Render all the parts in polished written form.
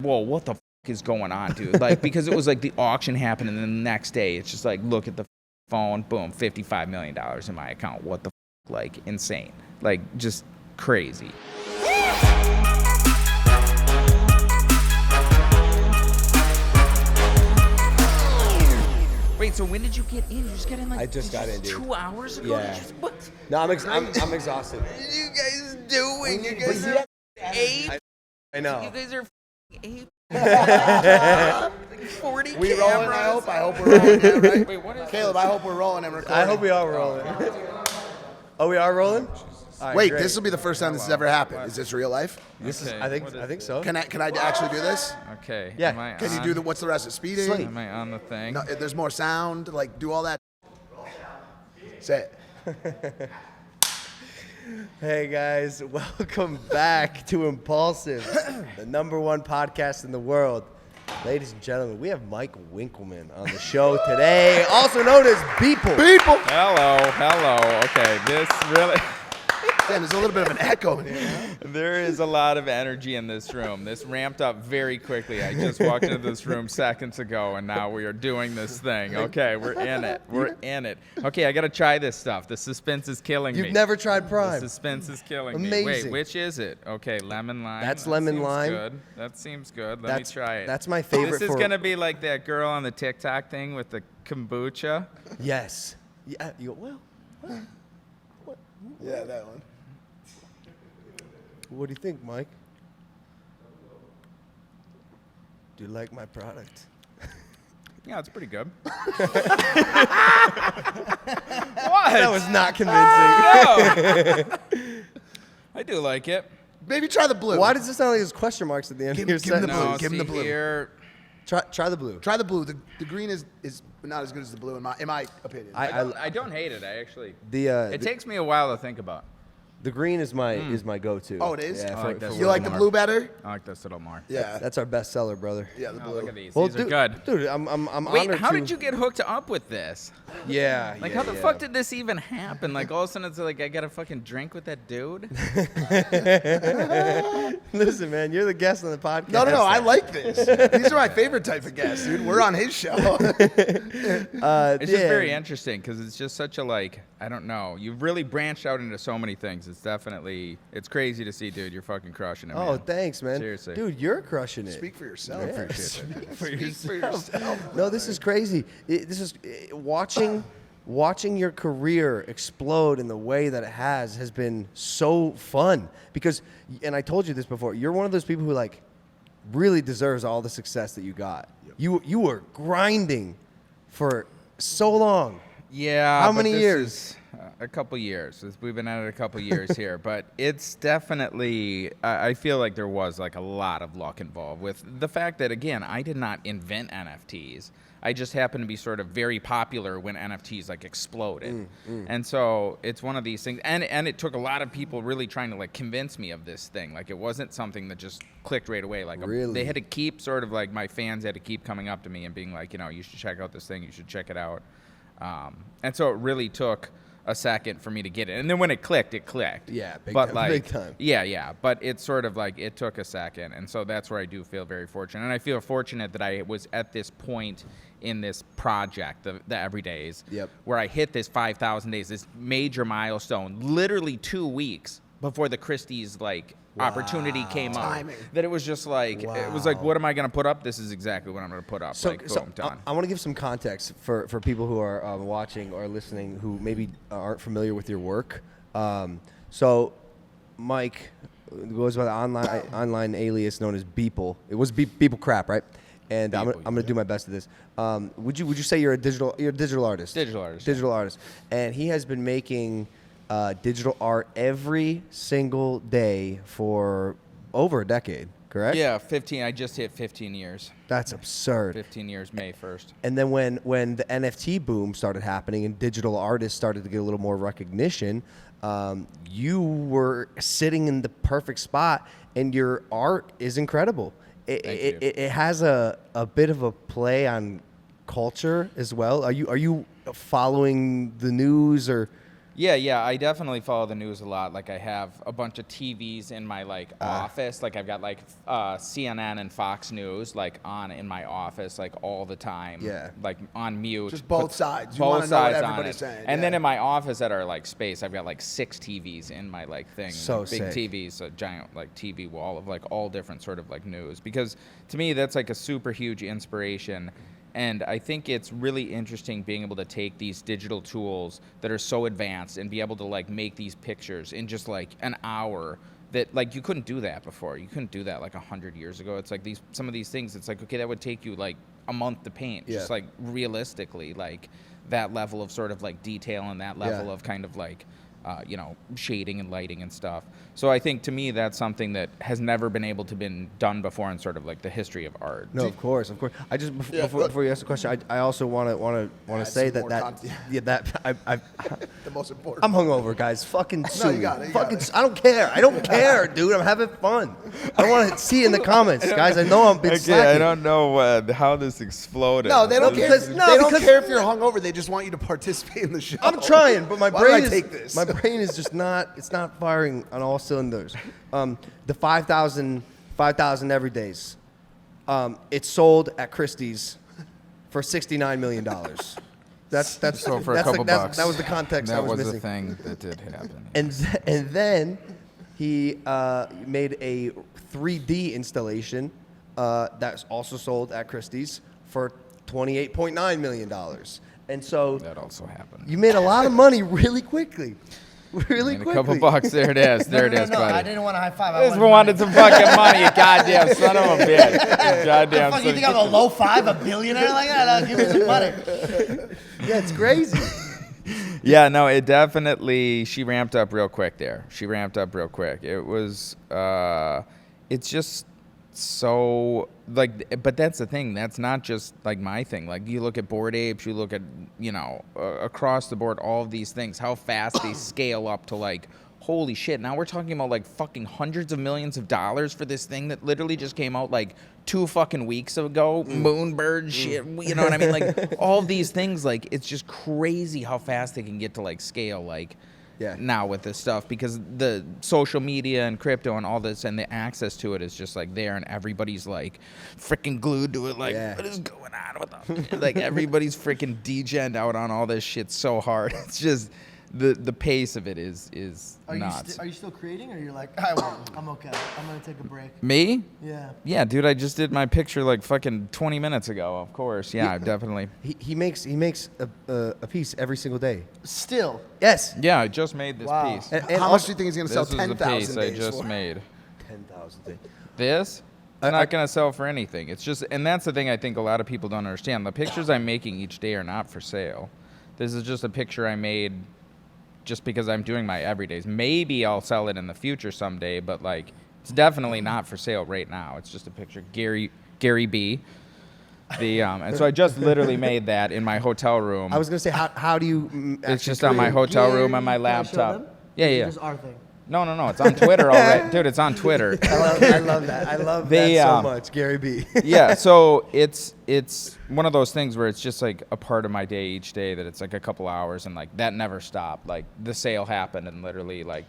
whoa, what the is going on, dude? Like, because it was like the auction happened, and then the next day it's just like, look at the phone, boom, $55 million in my account. What the like, insane, like, just crazy. Wait, so when did you get in? You just got in like I just got in, dude. 2 hours ago? Yeah. What? No, I'm exhausted. What are you guys doing? You guys are apes. I know. You guys are apes. 40 We cameras. rolling, I hope we're rolling now, right? Wait, what is Caleb, I hope we're rolling and recording. I hope we are rolling. Oh, we are rolling? All right, Wait, great. this will be the first time this has ever happened. Is this real life? This is. Okay, I what is think so. Can I actually do this? Okay. Yeah. Am I Can you on? do the, what's the rest of speeding? Sleep. Am I on the thing? No, there's more sound, like do all that. Say it. Hey guys, welcome back to Impulsive, the #1 podcast in the world. Ladies and gentlemen, we have Mike Winkleman on the show today, also known as Beeple. People! Hello. Okay, this really... Damn, there's a little bit of an echo in here. Huh? There is a lot of energy in this room. This ramped up very quickly. I just walked into this room seconds ago, and now we are doing this thing. Okay, we're in it. We're in it. Okay, I got to try this stuff. The suspense is killing me. You've never tried Prime. The suspense is killing me. Amazing. Wait, which is it? Okay, lemon lime. That's That lemon seems lime. Good. That seems good. Let me try it. That's my favorite. This is going to be like that girl on the TikTok thing with the kombucha. Yes. Yeah. You go, well. Yeah, that one. What do you think, Mike? Do you like my product? Yeah, it's pretty good. What? That was not convincing. No. I do like it. Maybe try the blue. Why does it sound like there's question marks at the end Give- of your give him the sentence? blue. No, Give him the see blue. here. Try the blue. Try the blue. The green is not as good as the blue in my opinion. I don't hate it. I actually. The It takes me a while to think about. the green is my go-to. Oh, it is? Yeah, I like this you like the more. blue better? I like this a little more. Yeah. Oh, That's our best seller, brother. Yeah, the Oh, blue. look at these. Well, These dude, are good. Dude, I'm Wait, honored how to. did you get hooked up with this? Yeah. Like, yeah, how the yeah. fuck did this even happen? Like, all of a sudden, it's like I gotta fucking drink with that dude. Listen, man, you're the guest on the podcast. No, I like this. These are my favorite type of guests, dude. We're on his show. It's just very interesting because it's just such a like. I don't know. You've really branched out into so many things. It's crazy to see, dude. You're fucking crushing it. Oh, man. thanks, man. Seriously. Dude, you're crushing it. Speak for yourself. Yeah. Speak for yourself. yourself. No, this is crazy. This is watching your career explode in the way that it has been so fun because, and I told you this before, you're one of those people who like really deserves all the success that you got. Yep. You were grinding for so long. Yeah. How but many this years? is, a couple years. We've been at it a couple years here, but it's definitely. I feel like there was like a lot of luck involved with the fact that again, I did not invent NFTs. I just happened to be sort of very popular when NFTs like exploded. And so it's one of these things, and it took a lot of people really trying to like convince me of this thing. Like it wasn't something that just clicked right away. Like Really? they had to keep sort of like my fans had to keep coming up to me and being like, you should check out this thing, you should check it out. And so it really took a second for me to get it. And then when it clicked, it clicked. Yeah, big but time, like, big time. Yeah. But it's sort of like it took a second. And so that's where I do feel very fortunate. And I feel fortunate that I was at this point in this project, the Everydays, Yep. where I hit this 5,000 days, this major milestone, literally 2 weeks before the Christie's like opportunity came up. Timing. That it was just like, it was like, what am I going to put up? This is exactly what I'm going to put up. So, like, so boom, done. I want to give some context for people who are watching or listening who maybe aren't familiar with your work. So, Mike goes by the online alias known as Beeple. It was Beeple Crap, right? And I'm gonna do my best at this. Would you say you're a digital artist? Digital artist. Digital artist, and he has been making digital art every single day for over a decade. Correct? Yeah, 15. I just hit 15 years. That's absurd. 15 years, May 1st. And then when the NFT boom started happening and digital artists started to get a little more recognition, you were sitting in the perfect spot, and your art is incredible. It has a bit of a play on culture as well. Are you following the news or? Yeah, I definitely follow the news a lot. Like, I have a bunch of TVs in my, like, office. Like, I've got, like, CNN and Fox News, like, on in my office, like, all the time. Yeah. Like, on mute. Just both sides. You Both want to know what sides on everybody's it. saying. And yeah. then in my office at our, like, space, I've got, like, 6 TVs in my, like, thing. So like, big sick. TVs, a giant, like, TV wall of, like, all different sort of, like, news. Because, to me, that's, like, a super huge inspiration. And I think it's really interesting being able to take these digital tools that are so advanced and be able to, like, make these pictures in just, like, an hour that, like, you couldn't do that before. You couldn't do that, like, 100 years ago. It's like some of these things, it's like, okay, that would take you, like, a month to paint. Yeah. Just, like, realistically, like, that level of sort of, like, detail and that level of kind of, like, you know, shading and lighting and stuff. So I think, to me, that's something that has never been able to been done before in sort of like the history of art. No, of course. I just before you ask the question, I also want to say some more that the most important. I'm hungover, guys. Fucking sue me. got it, you Fucking, got it. I don't care. I don't care, dude. I'm having fun. I want to see in the comments, guys. I know I'm been slacking. I don't know how this exploded. No, they don't care. because- They no, don't because- care if you're hungover. They just want you to participate in the show. I'm trying, but my Why brain do I is take this? my brain is just not. It's not firing on all cylinders. The 5,000 everydays. It's sold at Christie's for $69 million. That's So for that's a couple bucks. That was the context I That was was missing. the thing that did happen. And then he made a 3D installation that's also sold at Christie's for $28.9 million. And so That also happened. you made a lot of money really quickly. Really And a quickly. couple bucks. There it is. There it is, No, I buddy. didn't want a high five. I This wanted wanted money. some fucking money, you goddamn son of a bitch. Goddamn Fuck, son you of think I'm a low five, a billionaire like that? Give me some money. Yeah, it's crazy. Yeah, no, it definitely, she ramped up real quick there. She ramped up real quick. It was, it's just so, like, but that's the thing. That's not just, like, my thing. Like, you look at Bored Apes, you look at, you know, across the board, all of these things, how fast they scale up to, like, holy shit. Now we're talking about, like, fucking hundreds of millions of dollars for this thing that literally just came out, like, 2 fucking weeks ago. Moonbird shit, you know what I mean? Like, all these things, like, it's just crazy how fast they can get to, like, scale, like, Yeah. now with this stuff, because the social media and crypto and all this and the access to it is just, like, there, and everybody's, like, freaking glued to it. Like, Yeah. what is going on with them? Like, everybody's freaking degen'd out on all this shit so hard. It's just the pace of it is nuts. Are you still creating, or you're like, I won't. I'm okay. I'm gonna take a break. Me? Yeah. Yeah, dude, I just did my picture like fucking 20 minutes ago. Of course, yeah, definitely. He makes a piece every single day. Still. Yes. Yeah, I just made this Wow. piece. And How much do you think he's going to This sell was the piece 10,000 I days just for? made. 10,000. This? It's not going to sell for anything. It's just, and that's the thing I think a lot of people don't understand. The pictures I'm making each day are not for sale. This is just a picture I made just because I'm doing my everydays. Maybe I'll sell it in the future someday, but, like, it's definitely not for sale right now. It's just a picture. Gary B. And so I just literally made that in my hotel room. I was gonna say, how do you? It's just on my hotel room and my Can I show them? laptop. Yeah, Or is it yeah. Just our thing. No. It's on Twitter already. Dude, it's on Twitter. I love that. I love that so much, Gary B. Yeah, so it's one of those things where it's just like a part of my day each day that it's like a couple hours, and like that never stopped. Like the sale happened, and literally like,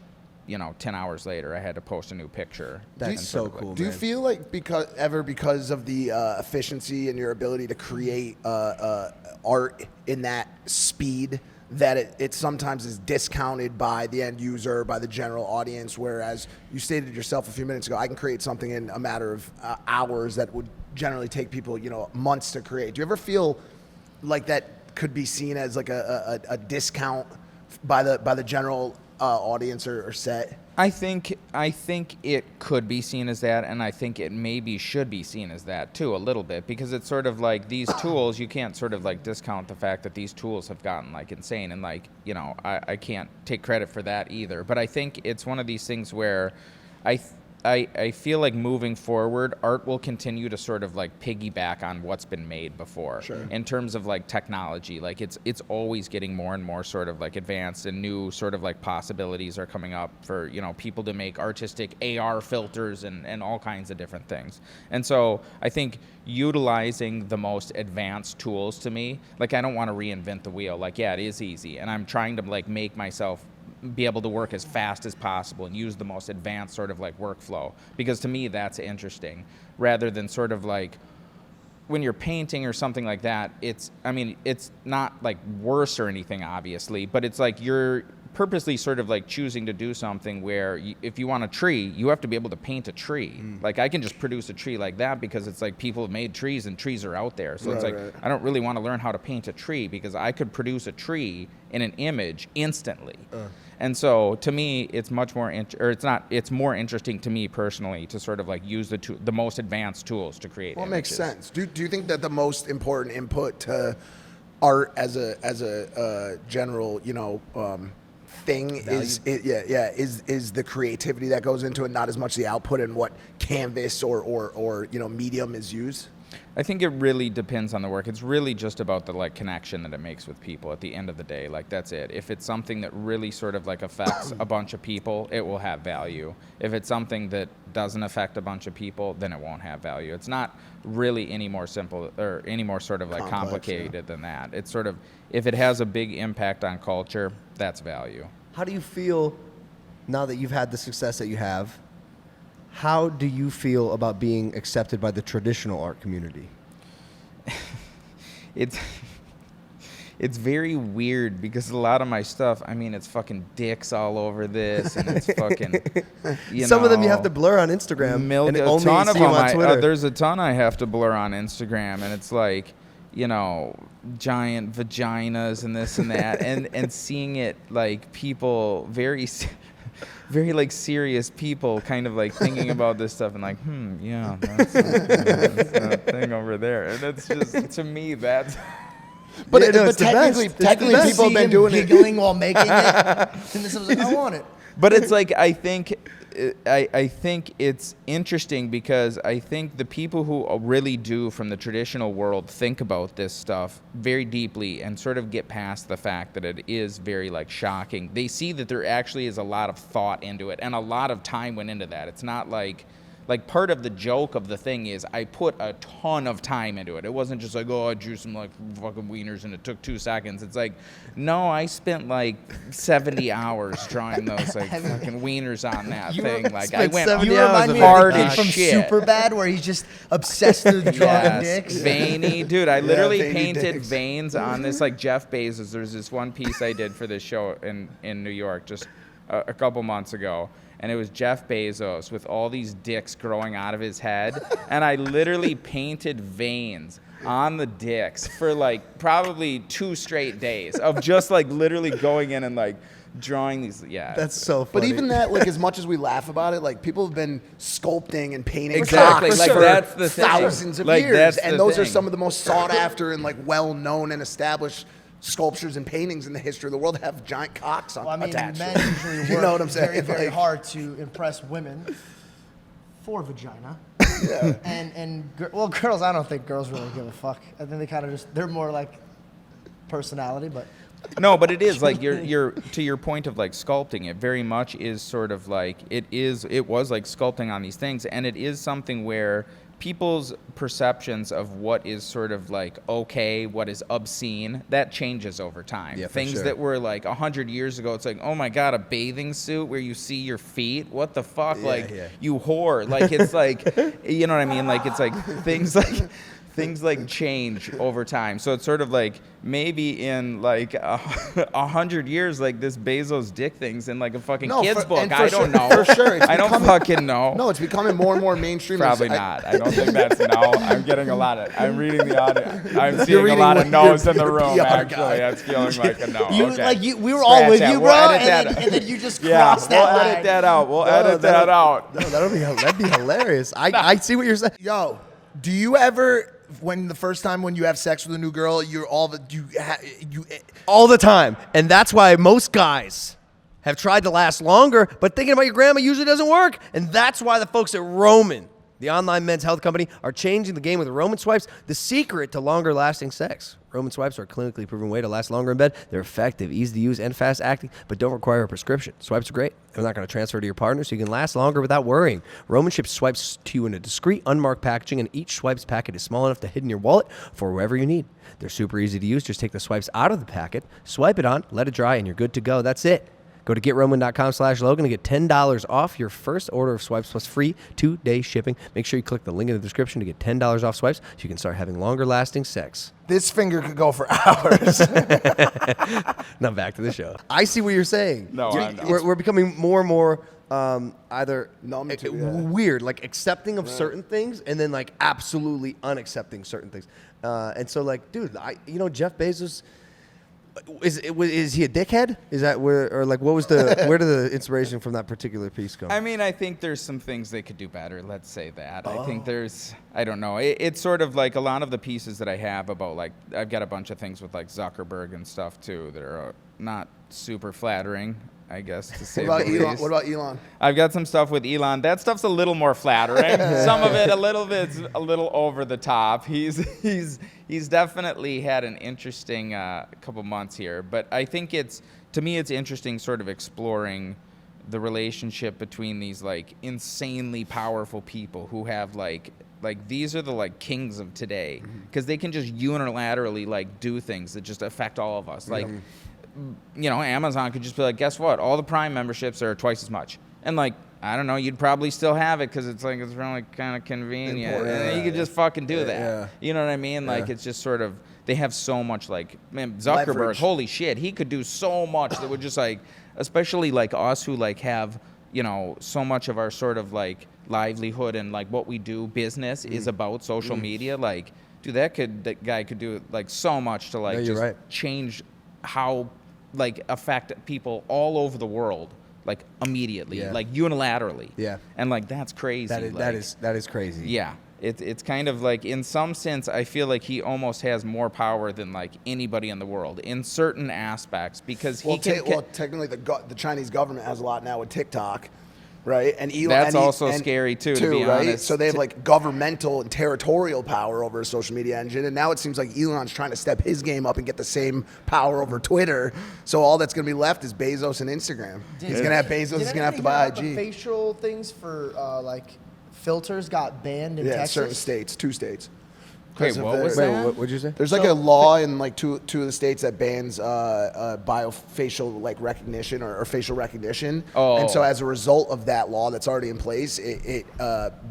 10 hours later I had to post a new picture. That's And so sort of, like, cool. Do you man. feel like because of the efficiency and your ability to create art in that speed, that it sometimes is discounted by the end user, by the general audience, whereas you stated yourself a few minutes ago, I can create something in a matter of hours that would generally take people, months to create. Do you ever feel like that could be seen as like a discount by the general audience or set? I think it could be seen as that, and I think it maybe should be seen as that too, a little bit, because it's sort of like these tools, you can't sort of like discount the fact that these tools have gotten like insane, and like, I can't take credit for that either. But I think it's one of these things where I feel like moving forward, art will continue to sort of like piggyback on what's been made before. Sure. In terms of like technology, like it's always getting more and more sort of like advanced, and new sort of like possibilities are coming up for, you know, people to make artistic AR filters and all kinds of different things. And so I think utilizing the most advanced tools, to me, like I don't want to reinvent the wheel. Like, yeah, it is easy, and I'm trying to like make myself be able to work as fast as possible and use the most advanced sort of like workflow, because to me that's interesting, rather than sort of like when you're painting or something like that. It's not like worse or anything, obviously, but it's like you're purposely sort of like choosing to do something where if you want a tree, you have to be able to paint a tree. Like I can just produce a tree like that because it's like people have made trees and trees are out there. So it's like, I don't really want to learn how to paint a tree because I could produce a tree in an image instantly. And so to me, it's much more, it's more interesting to me personally to sort of like use the most advanced tools to create Well, it images. makes sense. Do you think that the most important input to art as a general, you know, thing is the creativity that goes into it, not as much the output and what canvas or you know, medium is used? I think it really depends on the work. It's really just about the like connection that it makes with people at the end of the day. Like that's it. If it's something that really sort of like affects a bunch of people, it will have value. If it's something that doesn't affect a bunch of people, then it won't have value. It's not really any more simple or any more sort of like complicated than that. It's sort of, if it has a big impact on culture, that's value. How do you feel now that you've had the success that you have? How do you feel about being accepted by the traditional art community? It's very weird because a lot of my stuff, I mean, it's fucking dicks all over this, and it's fucking, Some of them you have to blur on Instagram, and a only ton of see them them on Twitter. there's a ton I have to blur on Instagram, and it's like, you know, giant vaginas and this and that, and seeing it like people very like serious people kind of like thinking about this stuff and like, yeah, that's that thing over there. And it's just, to me, that's... But, Yeah, no, but it's the technically, best. It's the technically best. people have been doing it. giggling while making it. And this was like, I want it. But it's like, I think it's interesting because I think the people who really do from the traditional world think about this stuff very deeply and sort of get past the fact that it is very like shocking. They see that there actually is a lot of thought into it and a lot of time went into that. It's not like part of the joke of the thing is I put a ton of time into it. It wasn't just like, oh, I drew some like fucking wieners and it took 2 seconds. It's like, no, I spent like 70 hours drawing those like fucking wieners on that thing. Like I went You remind me hard of the as kid from shit. Superbad where he's just obsessed with drawing Yes, dicks. veiny, dude. I literally veiny painted dicks. veins on this like Jeff Bezos. There's this one piece I did for this show in New York just a couple months ago. And it was Jeff Bezos with all these dicks growing out of his head. And I literally painted veins on the dicks for like probably 2 straight days of just like literally going in and like drawing these. Yeah. That's so funny. But even that, like, as much as we laugh about it, like, people have been sculpting and painting Exactly, cocks like, for that's the thing. thousands of Like, years, that's and the those are thing. some of the most sought after and like well-known and established sculptures and paintings in the history of the world that have giant cocks on Well, I mean, attached. men usually work You know what I'm saying? very, very Like- hard to impress women for vagina. Yeah. Well, girls, I don't think girls really give a fuck. I think they kind of they're more like personality, but No, but it is like you're to your point of like sculpting. It very much is sort of like it was like sculpting on these things, and it is something where people's perceptions of what is sort of like okay, what is obscene, that changes over time. Yeah, for Things sure. that were like 100 years ago, it's like, oh my god, a bathing suit where you see your feet. What the fuck? You whore. Like it's like, you know what I mean? Like it's like things like change over time. So it's sort of like maybe in like 100 years, like this Bezos dick thing's in like a fucking kid's book. and I for don't sure- know. For sure. It's I don't becoming- fucking know. No, it's becoming more and more mainstream. Probably I- not. I don't think that's no. I'm getting a lot of. I'm reading the audio. I'm You're seeing a reading lot of what no's your in the room. PR Actually, guy. that's feeling like a no. you Okay. we were all Scratch with that. you, We'll bro, edit that out. and then you just Yeah, crossed we'll that line. edit that out. We'll No, edit that out. No, that'd be hilarious. I see what you're saying. Yo, do you ever, when the first time when you have sex with a new girl, you're all the you All the time. And that's why most guys have tried to last longer, but thinking about your grandma usually doesn't work. And that's why the folks at Roman, the online men's health company, are changing the game with Roman swipes, the secret to longer lasting sex. Roman swipes are a clinically proven way to last longer in bed. They're effective, easy to use, and fast acting, but don't require a prescription. Swipes are great. They're not going to transfer to your partner, so you can last longer without worrying. Roman ships swipes to you in a discreet, unmarked packaging, and each swipes packet is small enough to fit in your wallet for wherever you need. They're super easy to use. Just take the swipes out of the packet, swipe it on, let it dry, and you're good to go. That's it. Go to GetRoman.com/Logan to get $10 off your first order of swipes plus free 2-day shipping. Make sure you click the link in the description to get $10 off swipes so you can start having longer lasting sex. This finger could go for hours. Now back to the show. I see what you're saying. No, I know. We're becoming more and more either Numb to, yeah. weird, like accepting of certain things, and then like absolutely unaccepting certain things. And so, like, dude, Jeff Bezos. Is he a dickhead? Is that where, or like, what was the where did the inspiration from that particular piece come? I mean, I think there's some things they could do better. Let's say that. I think I don't know. It's sort of like a lot of the pieces that I have about, like, I've got a bunch of things with like Zuckerberg and stuff too that are not super flattering, I guess, to say What the about Elon? least. What about Elon? I've got some stuff with Elon. That stuff's a little more flattering. Some of it, a little bit's a little over the top. He's definitely had an interesting couple months here. But I think to me it's interesting sort of exploring the relationship between these like insanely powerful people who have like these are the like kings of today, because they can just unilaterally like do things that just affect all of us. Like, Amazon could just be like, guess what? All the Prime memberships are twice as much. And like, I don't know, you'd probably still have it because it's really kind of convenient. Important, and you could just fucking do that. yeah. You know what I mean? Like, it's just sort of, they have so much, like, man, Zuckerberg, Leverage. holy shit, he could do so much that would just like, especially like us who like have, so much of our sort of like livelihood and like what we do, business is about social media. Like, dude, that guy could do like so much to like No, you're just right. change how like affect people all over the world, like immediately, Yeah. like unilaterally. Yeah. And like that's crazy. That is crazy. Yeah. It's kind of like, in some sense, I feel like he almost has more power than like anybody in the world in certain aspects, because he can. Technically, the Chinese government has a lot now with TikTok, right? And Elon. That's also scary too, to be right? honest. So they have like governmental and territorial power over a social media engine, and now it seems like Elon's trying to step his game up and get the same power over Twitter. So all that's going to be left is Bezos and Instagram. He's going to have Bezos. He's going to have to buy The IG. facial things for like filters got banned in Yeah, Texas. certain states, 2 states. Wait, what was Wait, that? what'd you say? There's like a law in like two of the states that bans biofacial like recognition or facial recognition. Oh. And so as a result of that law that's already in place, it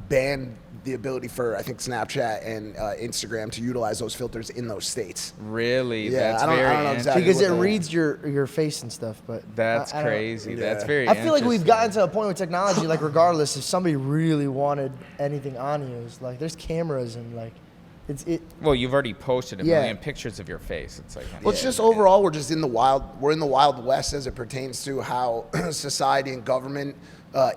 banned the ability for, I think, Snapchat and Instagram to utilize those filters in those states. Really? Yeah, That's I don't very know exactly Because it what the- reads your face and stuff, but That's I don't- crazy. Yeah. That's very I feel like we've interesting. gotten to a point with technology, like regardless, if somebody really wanted anything on you, it's like there's cameras and like Well, you've already posted a Yeah. million pictures of your face. It's like, Well, it's just overall, we're just in the wild. We're in the Wild West as it pertains to how society and government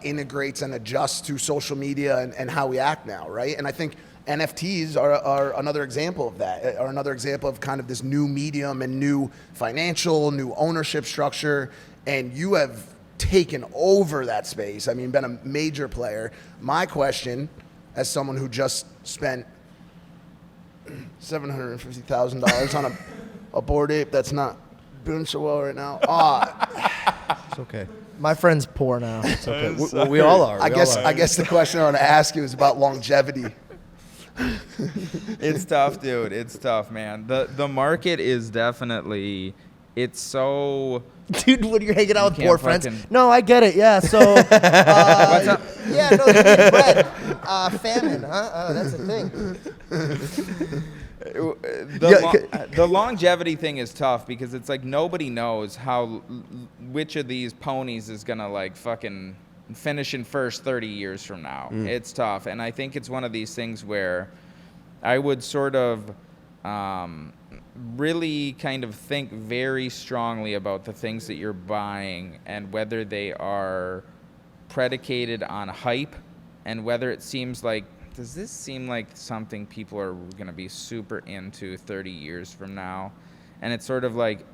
integrates and adjusts to social media and how we act now, right? And I think NFTs are another example of that, are another example of kind of this new medium and new financial, new ownership structure. And you have taken over that space. I mean, been a major player. My question, as someone who just spent $750,000 on a Bored Ape that's not doing so well right now. It's okay. my friend's poor now. It's okay. We all are. I guess the question I want to ask you is about longevity. It's tough, dude. It's tough, man. The market is definitely, it's so. Dude, when you're hanging out with can't poor friends. fucking- No, I get it. Yeah, so. What's up? Yeah, no, you need bread. Famine, huh? That's a thing. The longevity thing is tough because it's like nobody knows which of these ponies is gonna like fucking finish in first 30 years from now. It's tough, and I think it's one of these things where I would sort of really kind of think very strongly about the things that you're buying and whether they are predicated on hype and whether it seems like, does this seem like something people are going to be super into 30 years from now? And it's sort of like,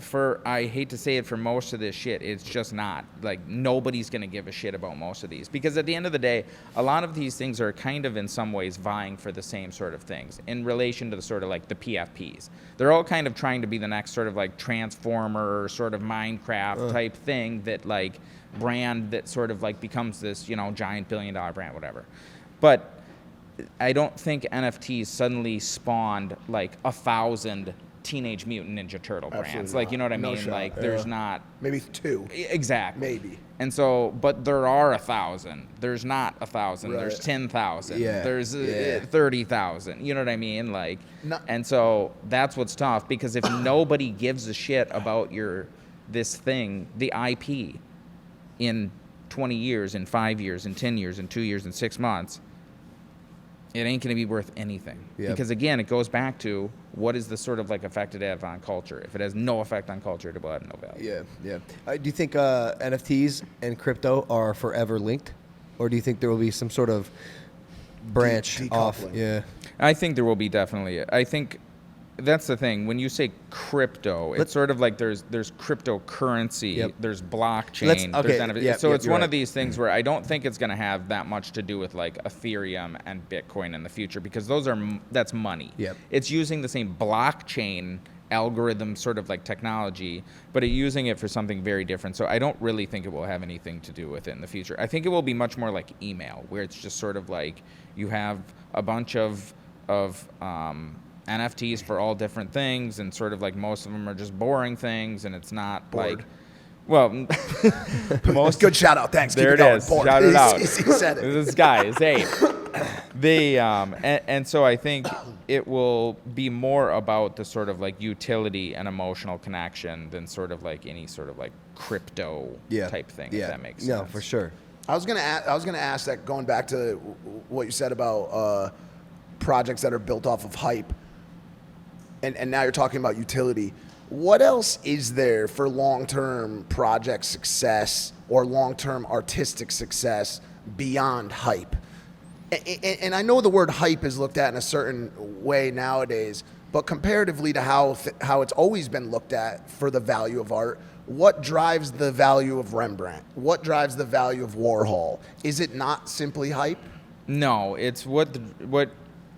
I hate to say it, for most of this shit, it's just not. Like, nobody's going to give a shit about most of these. Because at the end of the day, a lot of these things are kind of in some ways vying for the same sort of things in relation to the sort of like the PFPs. They're all kind of trying to be the next sort of like Transformer sort of Minecraft type thing, that like brand that sort of like becomes this, you know, giant $1 billion brand, whatever. But I don't think NFTs suddenly spawned like 1,000 Teenage Mutant Ninja Turtle brands. Absolutely Like, you know what I not. No mean? shot. Like, there's not. Maybe 2. Exactly. Maybe. And so, but there are 1,000. There's not 1,000. Right. There's 10,000. Yeah. There's Yeah. 30,000. You know what I mean? Like, No. and so that's what's tough, because if nobody gives a shit about this thing, the IP, in 20 years, in 5 years, in 10 years, in 2 years, in 6 months, it ain't going to be worth anything. Yep. Because again, it goes back to what is the sort of like effect it have on culture. If it has no effect on culture, it will have no value. Yeah. Do you think NFTs and crypto are forever linked, or do you think there will be some sort of branch off? Decoupling. Yeah. I think there will be definitely. I think that's the thing. When you say crypto, it's sort of like there's cryptocurrency, Yep. there's blockchain, Okay, there's NFT. yeah, So yep, it's you're one right. of these things where I don't think it's going to have that much to do with like Ethereum and Bitcoin in the future, because that's money. Yep. It's using the same blockchain algorithm sort of like technology, but using it for something very different. So I don't really think it will have anything to do with it in the future. I think it will be much more like email, where it's just sort of like you have a bunch of NFTs for all different things, and sort of like most of them are just boring things, and it's not Bored. like, well, most. Good shout out. Thanks. There Keep it going. is. Bored. Shout it out. He said it. This guy is they and so I think it will be more about the sort of like utility and emotional connection than sort of like any sort of like crypto type thing. If that makes sense. No, for sure. I was gonna ask that, going back to what you said about projects that are built off of hype, and now you're talking about utility. What else is there for long-term project success or long-term artistic success beyond hype? And I know the word hype is looked at in a certain way nowadays, but comparatively to how it's always been looked at for the value of art, what drives the value of Rembrandt? What drives the value of Warhol? Is it not simply hype? No, it's what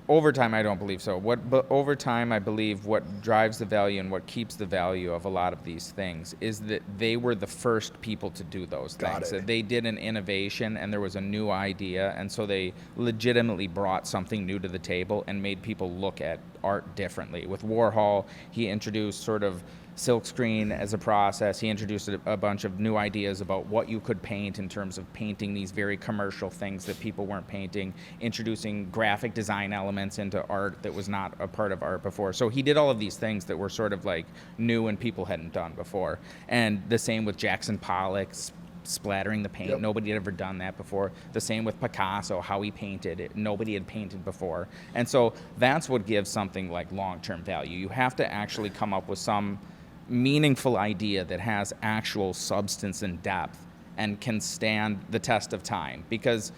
over time, I don't believe so. But over time, I believe what drives the value and what keeps the value of a lot of these things is that they were the first people to do those things. That they did an innovation, and there was a new idea, and so they legitimately brought something new to the table and made people look at art differently. With Warhol, he introduced sort of silkscreen as a process. He introduced a bunch of new ideas about what you could paint in terms of painting these very commercial things that people weren't painting, introducing graphic design elements into art that was not a part of art before. So he did all of these things that were sort of like new and people hadn't done before. And the same with Jackson Pollock, splattering the paint. Yep. Nobody had ever done that before. The same with Picasso, how he painted it. Nobody had painted before. And so that's what gives something like long-term value. You have to actually come up with some meaningful idea that has actual substance and depth and can stand the test of time, because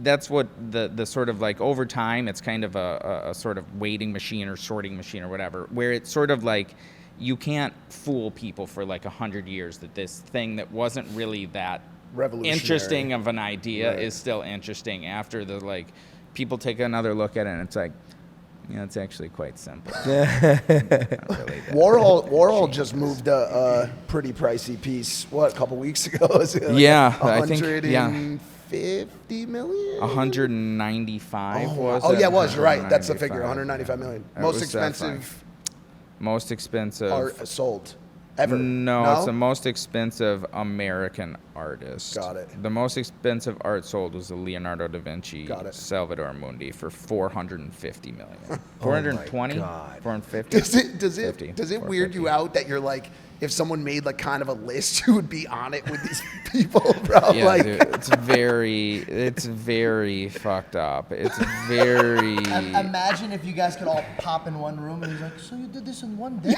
that's what the sort of like over time, it's kind of a sort of weighting machine or sorting machine or whatever, where it's sort of like you can't fool people for like 100 years that this thing that wasn't really that Revolutionary. interesting of an idea Right. is still interesting after the like people take another look at it and it's like, yeah, it's actually quite simple. Not really that Warhol just moved a pretty pricey piece. What, a couple weeks ago? Was it like Yeah, I think, yeah. 150 million. 195 was Oh it? yeah, it was. You're right. That's the figure. 195, 195 million. It Most was that expensive Most expensive. art sold ever. No, it's the most expensive American artist. Got it. The most expensive art sold was the Leonardo da Vinci Got it. Salvador Mundi for 450 million. 420? God. 450? Does it 50, weird you 450. out that you're like if someone made like kind of a list, you would be on it with these people, bro. Yeah, like, dude, it's very fucked up. It's very. Imagine if you guys could all pop in one room and he's like, so you did this in one day?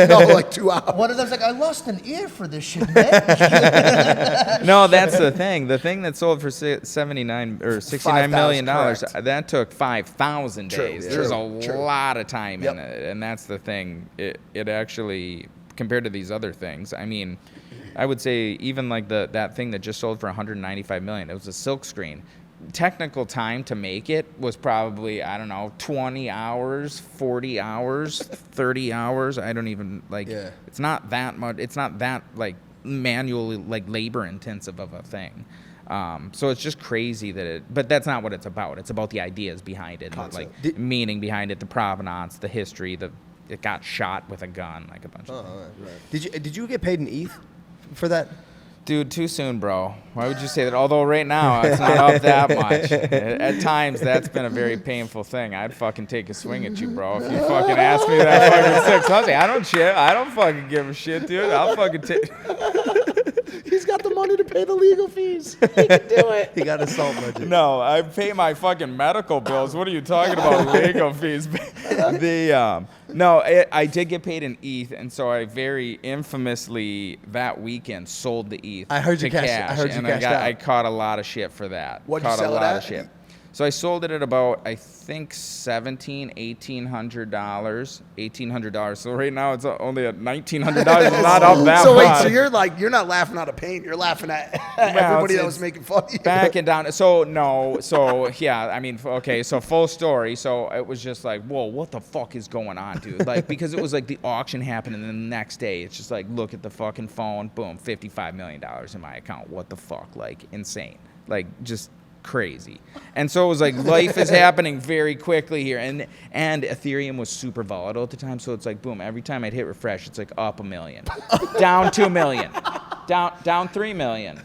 no, like 2 hours. One of them's like, I lost an ear for this shit, man. No, that's the thing. The thing that sold for 79 or 69 million dollars, correct. that took 5,000 True, days. yeah. There's True, a true. lot of time Yep. in it, and that's the thing. It actually, compared to these other things, I mean, I would say even like that thing that just sold for 195 million. It was a silk screen. Technical time to make it was probably, I don't know, 20 hours, 40 hours, 30 hours. I don't even like. Yeah. It's not that much. It's not that like manually like labor intensive of a thing. So it's just crazy but that's not what it's about. It's about the ideas behind it, and, like meaning behind it, the provenance, the history, it got shot with a gun, like a bunch of things. Did you get paid in ETH for that? Dude, too soon, bro. Why would you say that? Although right now it's not up that much. At times that's been a very painful thing. I'd fucking take a swing at you, bro. If you fucking ask me that fucking 600, I don't shit. I don't fucking give a shit, dude. I'll fucking take. He's got the money to pay the legal fees. He can do it. He got a salt budget. No, I pay my fucking medical bills. What are you talking about, legal fees? I did get paid in ETH, and so I very infamously that weekend sold the ETH. I heard you to cash- cash, I heard you and cashed out. I caught a lot of shit for that. What'd you caught sell a it lot at? of shit. So I sold it at about, I think, $1,800. So right now it's only at $1,900. It's not up that So wait, much. so you're not laughing out of pain. You're laughing at everybody that was making fun of you. Back and down. So yeah, I mean, okay, so full story. So it was just like, whoa, what the fuck is going on, dude? Like, because it was like the auction happened, and then the next day it's just like, look at the fucking phone, boom, $55 million in my account. What the fuck? Like, insane. Like, just crazy. And so it was like life is happening very quickly here, and Ethereum was super volatile at the time, so it's like boom, every time I'd hit refresh it's like up $1 million, down $2 million, down $3 million,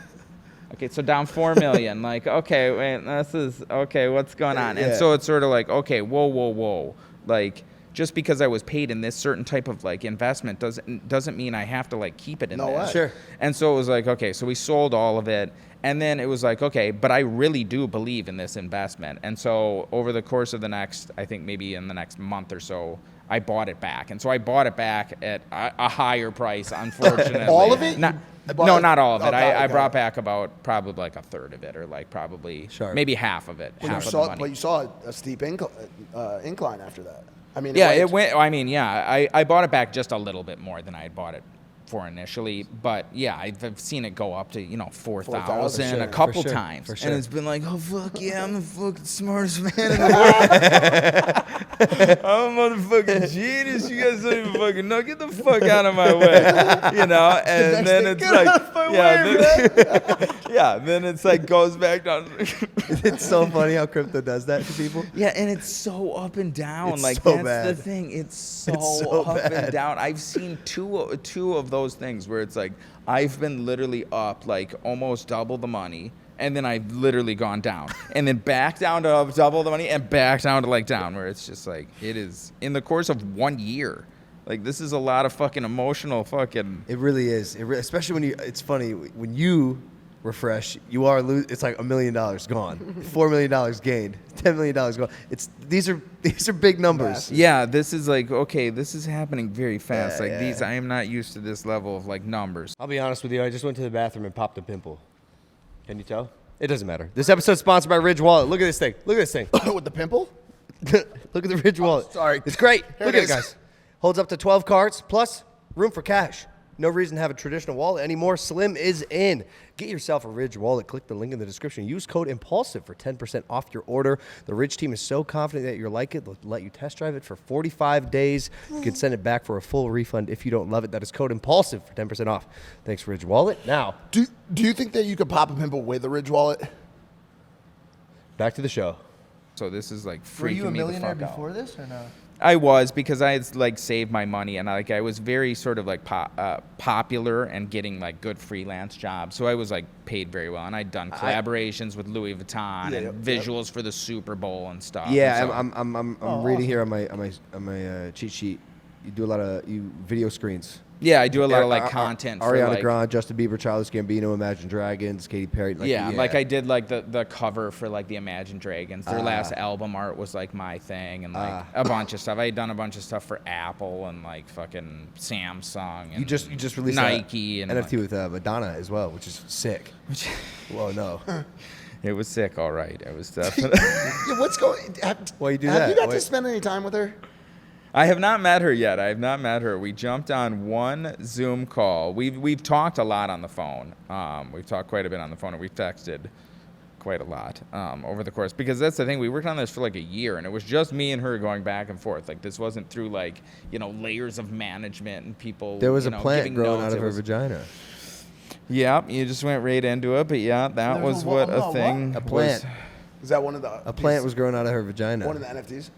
okay, so down $4 million. Like, okay, wait, this is okay, what's going on? And so it's sort of like, okay, whoa, like, just because I was paid in this certain type of like investment doesn't mean I have to like keep it in No this. way. Sure. And so it was like, okay, so we sold all of it. And then it was like, okay, but I really do believe in this investment. And so over the course of the next, I think maybe in the next month or so, I bought it back. And so I bought it back at a higher price, unfortunately. All of it? Not all of it. I brought back about probably like a third of it, or like probably maybe half of it, half of the money. But you saw a steep incline after that. I mean, Yeah, it went. I mean, yeah, I bought it back just a little bit more than I had bought it for initially, but yeah, I've seen it go up to 4,000 a couple times, and it's been like, oh fuck yeah, I'm the fucking smartest man in the world. I'm a motherfucking genius. You guys don't even fucking know. Get the fuck out of my way, And then it's like, then it's like goes back down. It's so funny how crypto does that to people. Yeah, and it's so up and down. It's like so that's bad. the thing. It's so up bad. and down. I've seen two of those things where it's like I've been literally up like almost double the money, and then I've literally gone down, and then back down to double the money, and back down to like down, where it's just like it is in the course of 1 year. Like, this is a lot of fucking emotional fucking. It really is. Especially when it's funny when you refresh, you are it's like $1 million gone, $4 million gained, $10 million gone. These are big numbers. Yeah, this is like, okay, this is happening very fast. Yeah, These, I am not used to this level of like numbers. I'll be honest with you. I just went to the bathroom and popped a pimple. Can you tell? It doesn't matter. This episode's sponsored by Ridge Wallet. Look at this thing. Look at this thing. with the pimple. Look at the Ridge Wallet. Sorry. It's great. Here Look it at it, is. guys. Holds up to 12 cards, plus room for cash. No reason to have a traditional wallet anymore. Slim is in. Get yourself a Ridge wallet. Click the link in the description. Use code Impaulsive for 10% off your order. The Ridge team is so confident that you'll like it, they'll let you test drive it for 45 days. You can send it back for a full refund if you don't love it. That is code Impaulsive for 10% off. Thanks, Ridge Wallet. Now, Do you think that you could pop a pimple with a Ridge wallet? back to the show. So this is like freaking Were you a me the millionaire fuck out. before this or no? I was, because I had like saved my money, and I was very sort of like popular and getting like good freelance jobs. So I was like paid very well, and I'd done collaborations with Louis Vuitton and visuals for the Super Bowl and stuff. Yeah, and so, I'm reading here on my cheat sheet. You do a lot of video screens. Yeah, I do a lot of like content for Ariana like Grande, Justin Bieber, Childish Gambino, Imagine Dragons, Katy Perry. like I did like the cover for like the Imagine Dragons. Their last album art was like my thing, and like a bunch of stuff. I had done a bunch of stuff for Apple and like fucking Samsung. And You just released Nike an and NFT with Madonna as well, which is sick. Whoa, no. It was sick, all right. It was definitely. Yeah, what's going? Why you do Have that? you got Why- to spend any time with her? I have not met her yet. I have not met her. We jumped on one Zoom call. We've talked a lot on the phone. We've talked quite a bit on the phone, and we've texted quite a lot over the course. Because that's the thing. We worked on this for like a year, and it was just me and her going back and forth. Like this wasn't through like layers of management and people. There was a plant giving growing notes. out of It her was- vagina. Yeah, you just went right into it. But yeah, that There was was what what? a thing. A plant. Is that one of the? A plant was growing out of her vagina. one of the NFTs.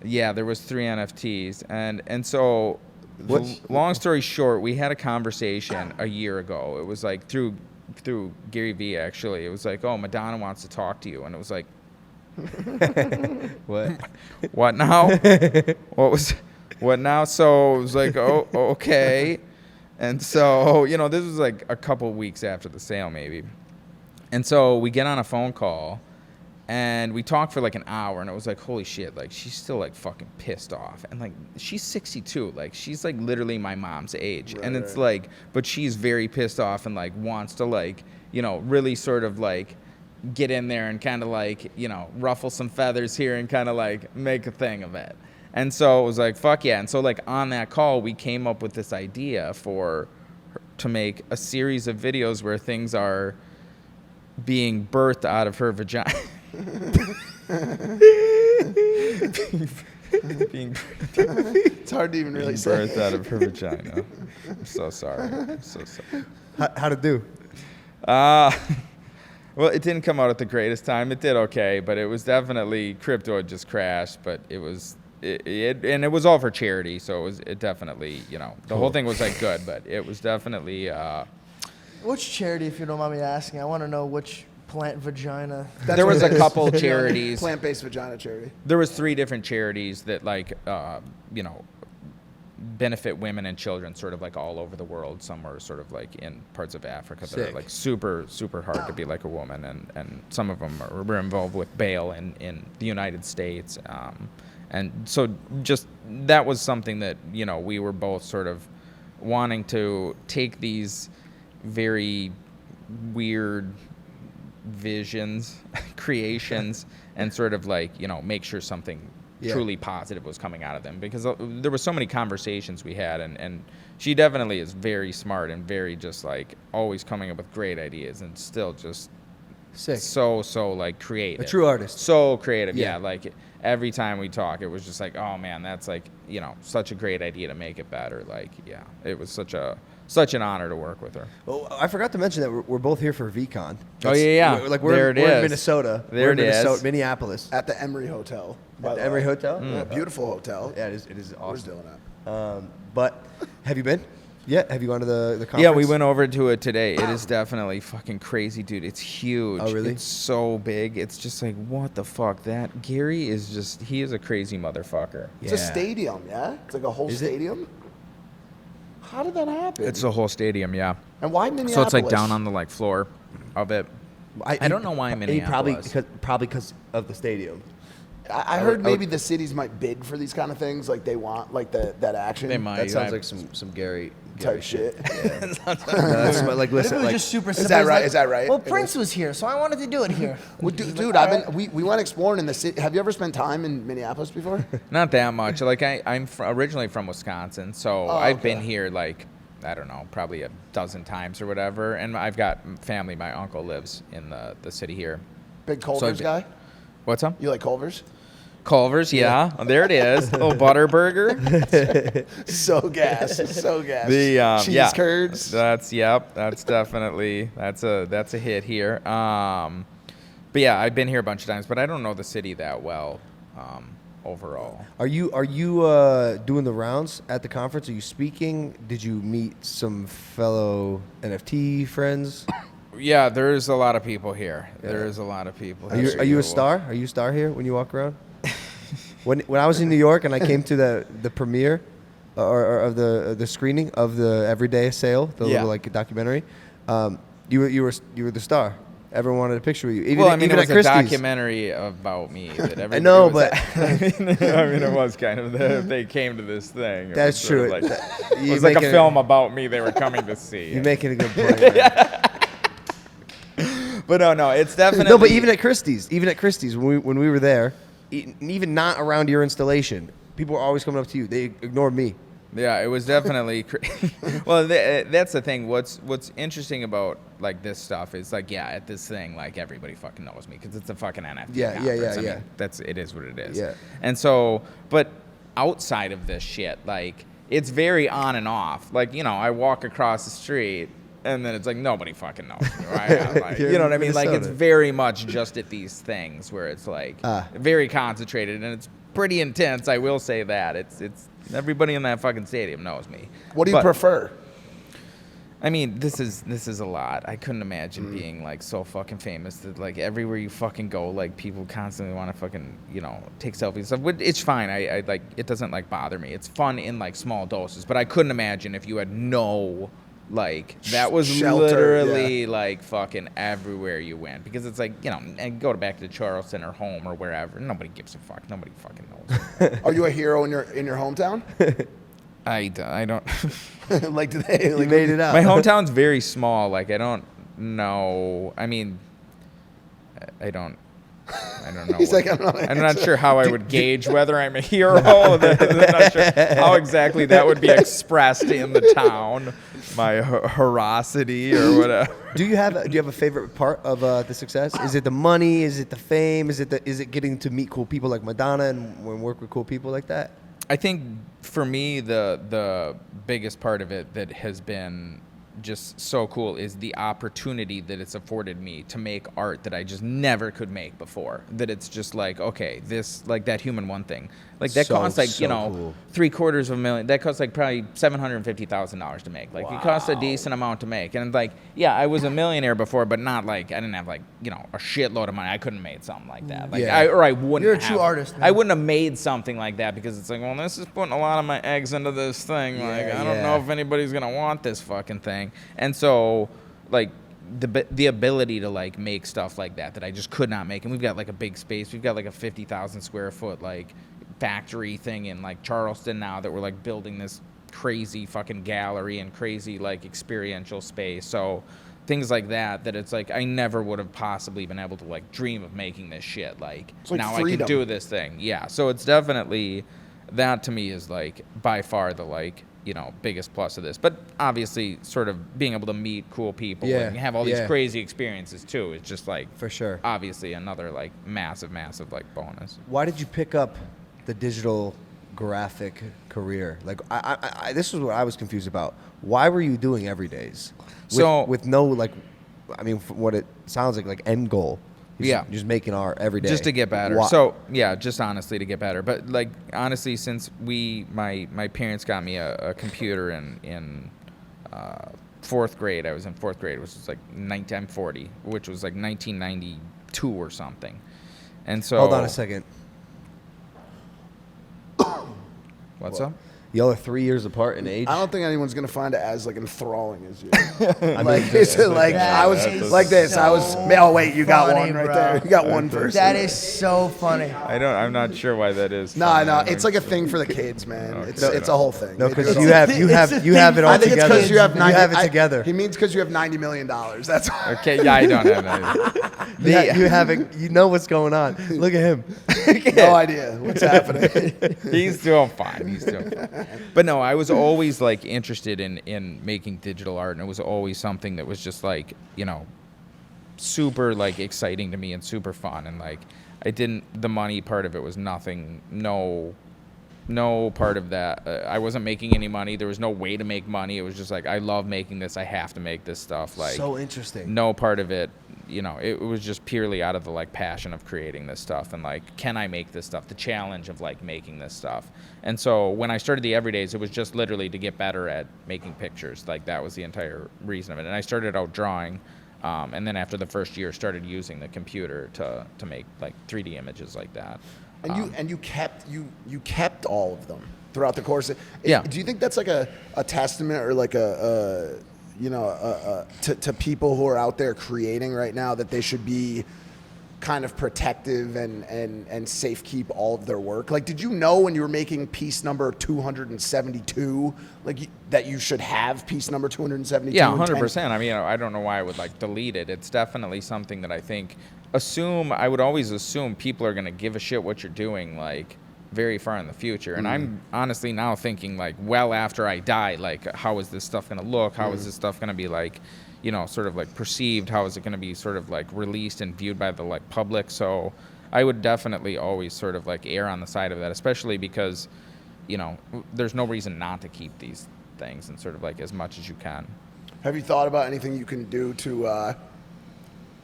Yeah, there was 3 NFTs, and so, What's- long story short, we had a conversation a year ago. It was like through Gary Vee actually. It was like, oh, Madonna wants to talk to you, and it was like, What? what now? What now? So it was like, oh, okay, and so this was like a couple weeks after the sale maybe, and so we get on a phone call. And we talked for like an hour, and it was like, holy shit, like she's still like fucking pissed off, and like she's 62, like she's like literally my mom's age, and it's like, but she's very pissed off and like wants to like really sort of like get in there and kind of like ruffle some feathers here and kind of like make a thing of it. And so it was like, fuck yeah. And so like on that call, we came up with this idea to make a series of videos where things are being birthed out of her vagina. being It's hard to even really say. birthed out of her vagina. I'm so sorry. I'm so sorry. How'd it do? Well, it didn't come out at the greatest time. It did okay, but it was definitely crypto had just crashed. But it was and it was all for charity, so it definitely the whole thing was like good, but it was definitely. Which charity, if you don't mind me asking? I want to know which plant vagina. There was a couple charities. Plant-based vagina charity. There was 3 different charities that like benefit women and children sort of like all over the world. Some are sort of like in parts of Africa that are Sick. like super hard to be like a woman, and some of them were involved with bail in the United States, and so just that was something that we were both sort of wanting to take these very weird visions, creations, and sort of like make sure something truly positive was coming out of them, because there were so many conversations we had, and she definitely is very smart and very just like always coming up with great ideas, and still just Sick. so like creative. A true artist. So creative. Yeah. Yeah, like every time we talk, it was just like, oh man, that's like such a great idea to make it better. Like it was such an honor to work with her. Oh, I forgot to mention that we're both here for VCon. Oh, yeah. We're There it in is. Minnesota. There we're in it is. Minnesota, Minneapolis. At the Emory Hotel. At the Emory Hotel. Yeah, beautiful hotel. Yeah, it is We're awesome. doing that. But have you been? Yeah, have you gone to the conference? Yeah, we went over to it today. It is definitely fucking crazy, dude. It's huge. Oh, really? It's so big. It's just like, what the fuck? That Gary is just, he is a crazy motherfucker. It's a stadium, yeah? It's like a whole Is it? stadium? How did that happen? It's a whole stadium, yeah. And why Minneapolis? So it's like down on the like floor of it. I don't know why Minneapolis. Probably because of the stadium. I heard maybe the cities might bid for these kind of things, like they want like that action. They might. That sounds like some Gary type shit. That's like What if listen, it was like just super Is simple? that He's right? like, Is that right? Well, It Prince was here, so I wanted to do it here. Well, dude, we went exploring in the city. Have you ever spent time in Minneapolis before? Not that much. Like I'm originally from Wisconsin, so Oh, I've okay. been here like, I don't know, probably a dozen times or whatever. And I've got family. My uncle lives in the city here. Big So Culver's I've been- guy? What's up? You like Culver's? Culver's, yeah. Oh, there it is. Little butter burger. So gas. So gas. The cheese yeah. curds. That's definitely that's a hit here. But yeah, I've been here a bunch of times, but I don't know the city that well overall. Are you doing the rounds at the conference? Are you speaking? Did you meet some fellow NFT friends? Yeah, there's a lot of people here. There's a lot of people. Are you a star? Are you a star here when you walk around? When I was in New York and I came to the premiere or of the screening of the Everyday sale, the Yeah. little like documentary. You were the star. Everyone wanted a picture with you. Even, Well, I mean, even it was at a Christie's. documentary about me. That everybody know, was but- I mean, it was kind of they came to this thing. It That's was sort of true. Like, it You was like a making it- film about me. They were coming to see. You're making a good point. Man. But no, it's definitely No, but even at Christie's, when we were there, even not around your installation, people were always coming up to you. They ignored me. Yeah, it was definitely. Well, that's the thing. What's interesting about like this stuff is like, yeah, at this thing, like everybody fucking knows me because it's a fucking NFT. Yeah, conference. I yeah. mean, it is what it is. Yeah. And so, but outside of this shit, like it's very on and off. Like I walk across the street. And then it's like nobody fucking knows me, right? I'm like, You're you know in what I mean? Like it's Minnesota. very much just at these things where it's like very concentrated and it's pretty intense. I will say that it's everybody in that fucking stadium knows me. What do you But, prefer? I mean, this is a lot. I couldn't imagine being like so fucking famous that like everywhere you fucking go, like people constantly want to fucking take selfies and stuff. But it's fine. I like it doesn't like bother me. It's fun in like small doses. But I couldn't imagine if you had no. Like that was Shelter, literally like fucking everywhere you went because it's like and go back to Charleston or home or wherever. Nobody gives a fuck. Nobody fucking knows. Are you a hero in your hometown? I don't. Like, do they? You Like, made it out. My hometown's very small. Like I don't know. I mean, I don't know. He's like, I don't know. I'm not sure how I would gauge whether I'm a hero. I'm not sure how exactly that would be expressed in the town. My ferocity or whatever. Do you have a favorite part of the success? Is it the money? Is it the fame? Is it getting to meet cool people like Madonna and work with cool people like that? I think for me, the biggest part of it that has been just so cool is the opportunity that it's afforded me to make art that I just never could make before. That it's just like, okay, this, like that Human One thing. Like that costs like, cool. $750,000. That costs like probably $750,000 to make. Like it costs a decent amount to make. And like, yeah, I was a millionaire before, but not like, I didn't have like, a shitload of money. I couldn't have made something like that. Like Yeah. I wouldn't You're a have. true artist, man. I wouldn't have made something like that because it's like, well, this is putting a lot of my eggs into this thing. Like, I don't know if anybody's going to want this fucking thing. And so, like, the ability to, like, make stuff like that I just could not make. And we've got, like, a big space. We've got, like, a 50,000 square foot, like, factory thing in, like, Charleston now that we're, like, building this crazy fucking gallery and crazy, like, experiential space. So things like that it's like I never would have possibly been able to, like, dream of making this shit. Like like now freedom. I can do this thing. Yeah. So it's definitely, that to me is, like, by far the, like, biggest plus of this. But obviously sort of being able to meet cool people and have all these crazy experiences too. It's just like, For sure. obviously another, like, massive like bonus. Why did you pick up the digital graphic career? Like, I this is what I was confused about. Why were you doing Everydays? With no, like, I mean, from what it sounds like end goal. Just making art every day. Just to get better. Why? So, yeah, just honestly to get better. But, like, honestly, since my parents got me a computer in fourth grade, I was in fourth grade, which was like 1940, which was like 1992 or something. And so. Hold on a second. What's up? Y'all are 3 years apart in age. I don't think anyone's gonna find it as like enthralling as you. I Like, mean, it's like That I was is like this. I was. so Oh wait, you got funny, one right bro. there. You got one person. That is so funny. I'm not sure why that is. No, it's like a thing for the kids, man. Okay. It's a whole thing. no, They because do it you all. have it all I think it's together. because you have 90, have it together. He means because you have $90 million. That's all. Okay, yeah, I don't have that. You have it. You know what's going on. Look at him. No idea what's happening. He's doing fine. But no, I was always, like, interested in making digital art, and it was always something that was just, like, super, like, exciting to me and super fun. And, like, the money part of it was nothing. No part of that. I wasn't making any money. There was no way to make money. It was just like, I love making this. I have to make this stuff. Like, So interesting. no part of it, it was just purely out of the, like, passion of creating this stuff and, like, can I make this stuff? The challenge of, like, making this stuff. And so when I started the Everydays, it was just literally to get better at making pictures. Like, that was the entire reason of it. And I started out drawing, and then after the first year, started using the computer to make, like, 3D images like that. And you kept all of them. throughout the course. Yeah. Do you think that's like a testament or like to people who are out there creating right now, that they should be kind of protective and safe keep all of their work? Like, did you know when you were making piece number 272, like that you should have piece number 272? Yeah, 100%. I mean, I don't know why I would like delete it. It's definitely something that I think I would always assume people are going to give a shit what you're doing, like, very far in the future. And I'm honestly now thinking, like, well after I die, like, how is this stuff going to look? How is this stuff going to be, like, you know, sort of like perceived? How is it going to be sort of like released and viewed by the like public? So I would definitely always sort of like err on the side of that, especially because, you know, there's no reason not to keep these things and sort of like as much as you can. Have you thought about anything you can do to